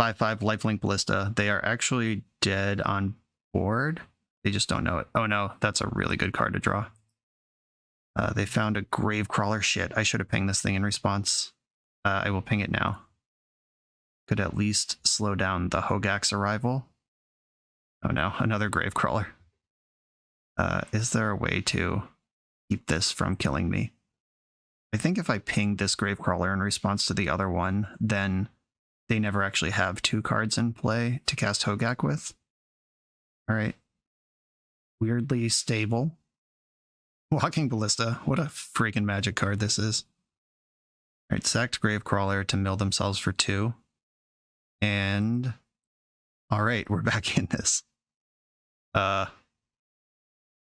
5/5 Lifelink Ballista. They are actually dead on board. They just don't know it. Oh no, that's a really good card to draw. They found a Gravecrawler. Shit, I should have pinged this thing in response. I will ping it now. Could at least slow down the Hogak's arrival. Oh no, another Gravecrawler. Is there a way to keep this from killing me? I think if I ping this Gravecrawler in response to the other one, then they never actually have 2 cards in play to cast Hogak with. Alright. Weirdly stable. Walking Ballista. What a freaking magic card this is. Alright, sacked Gravecrawler to mill themselves for 2. And alright, we're back in this.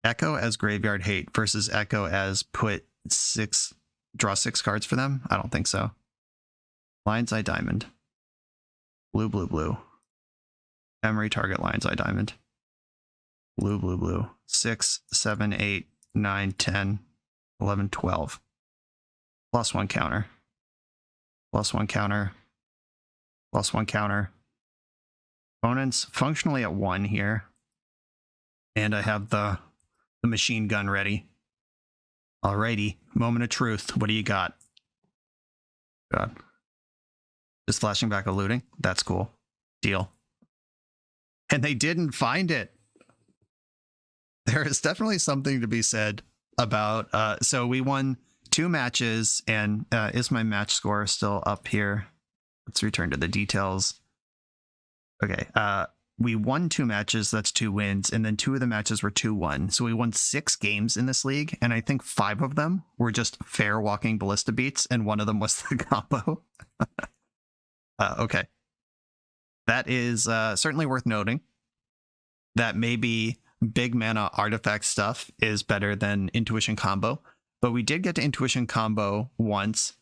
Echo as Graveyard Hate versus Echo as draw 6 cards for them? I don't think so. Lion's Eye Diamond. Blue, blue, blue. Emery target Lion's Eye Diamond. Blue, blue, blue. 6, 7, 8, 9, 10, 11, 12. +1 counter. +1 counter. +1 counter. Opponent's functionally at 1 here. And I have the machine gun ready. Alrighty. Moment of truth. What do you got? God. Just flashing back a looting? That's cool. Deal. And they didn't find it. There is definitely something to be said about... so we won 2 matches, and is my match score still up here? Let's return to the details. Okay, we won 2 matches, that's 2 wins, and then 2 of the matches were 2-1. So we won 6 games in this league, and I think 5 of them were just fair Walking Ballista beats, and 1 of them was the combo. Okay. That is certainly worth noting that maybe big mana artifact stuff is better than Intuition combo, but we did get to Intuition combo once.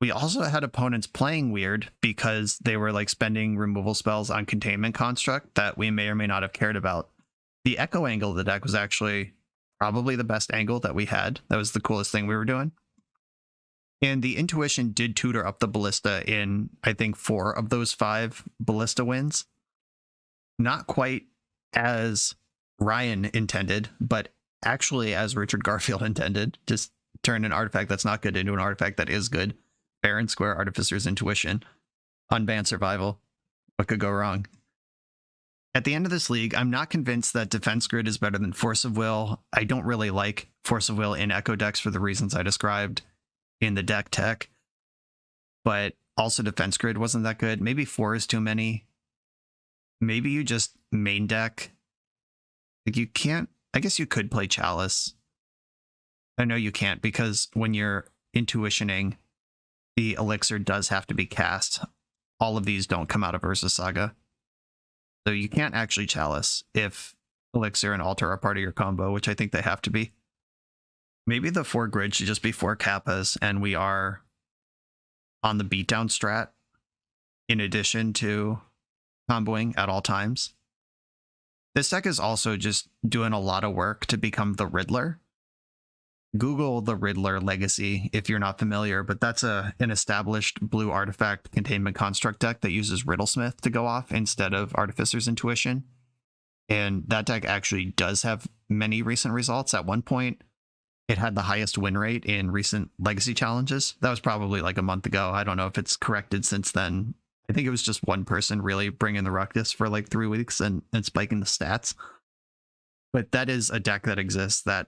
We also had opponents playing weird because they were like spending removal spells on Containment Construct that we may or may not have cared about. The Echo angle of the deck was actually probably the best angle that we had. That was the coolest thing we were doing. And the Intuition did tutor up the Ballista in, I think, 4 of those 5 Ballista wins. Not quite as Ryan intended, but actually as Richard Garfield intended. Just turn an artifact that's not good into an artifact that is good. Fair and square Artificer's Intuition. Unbanned Survival. What could go wrong? At the end of this league, I'm not convinced that Defense Grid is better than Force of Will. I don't really like Force of Will in Echo decks for the reasons I described in the deck tech. But also Defense Grid wasn't that good. Maybe 4 is too many. Maybe you just main deck. Like you can't... I guess you could play Chalice. I know you can't because when you're intuitioning, the elixir does have to be cast. All of these don't come out of Urza Saga. So you can't actually Chalice if elixir and altar are part of your combo, which I think they have to be. Maybe the 4 grid should just be 4 kappas and we are on the beatdown strat. in addition to comboing at all times. This deck is also just doing a lot of work to become the Riddler. Google the Riddler Legacy if you're not familiar, but that's an established blue artifact containment construct deck that uses Riddlesmith to go off instead of Artificer's Intuition. And that deck actually does have many recent results. At one point, it had the highest win rate in recent Legacy challenges. That was probably like a month ago. I don't know if it's corrected since then. I think it was just one person really bringing the ruckus for like 3 weeks and spiking the stats. But that is a deck that exists that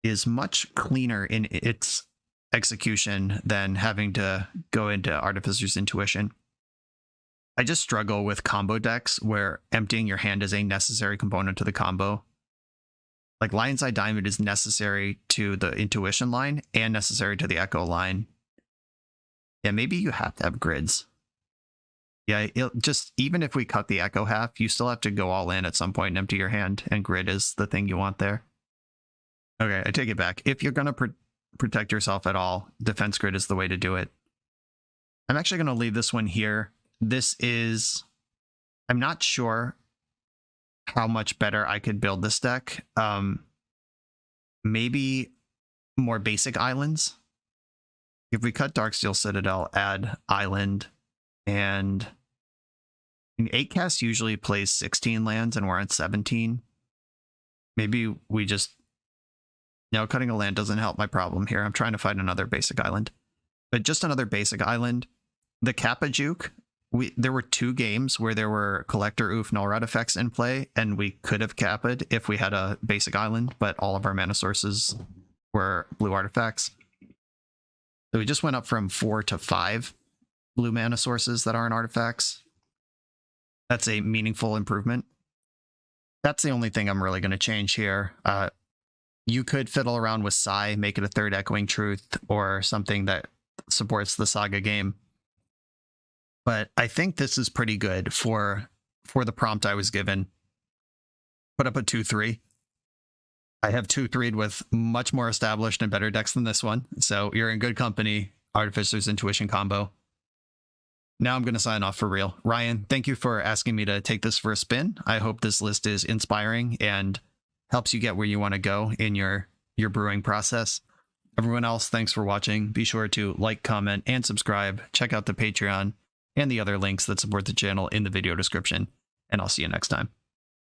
is much cleaner in its execution than having to go into Artificer's Intuition. I just struggle with combo decks where emptying your hand is a necessary component to the combo. Like Lion's Eye Diamond is necessary to the Intuition line and necessary to the Echo line. Yeah, maybe you have to have grids. Yeah, just even if we cut the Echo half, you still have to go all in at some point and empty your hand, and grid is the thing you want there. Okay, I take it back. If you're going to protect yourself at all, defense grid is the way to do it. I'm actually going to leave this one here. This is... I'm not sure how much better I could build this deck. Maybe more basic islands. If we cut Darksteel Citadel, add island, and 8cast usually plays 16 lands and we're at 17. Maybe we just... No, cutting a land doesn't help my problem here. I'm trying to find another basic island. But just another basic island. The Kappa Juke, there were 2 games where there were Collector Oof Null Rat effects in play, and we could have Kappa'd if we had a basic island, but all of our mana sources were blue artifacts. So we just went up from 4 to 5 blue mana sources that aren't artifacts. That's a meaningful improvement. That's the only thing I'm really going to change here. You could fiddle around with Sai, make it a 3rd Echoing Truth, or something that supports the Saga game. But I think this is pretty good for the prompt I was given. Put up a 2-3. I have 2-3'd with much more established and better decks than this one. So you're in good company, Artificer's Intuition combo. Now I'm going to sign off for real. Ryan, thank you for asking me to take this for a spin. I hope this list is inspiring and helps you get where you want to go in your brewing process. Everyone else, thanks for watching. Be sure to like, comment, and subscribe. Check out the Patreon and the other links that support the channel in the video description. And I'll see you next time.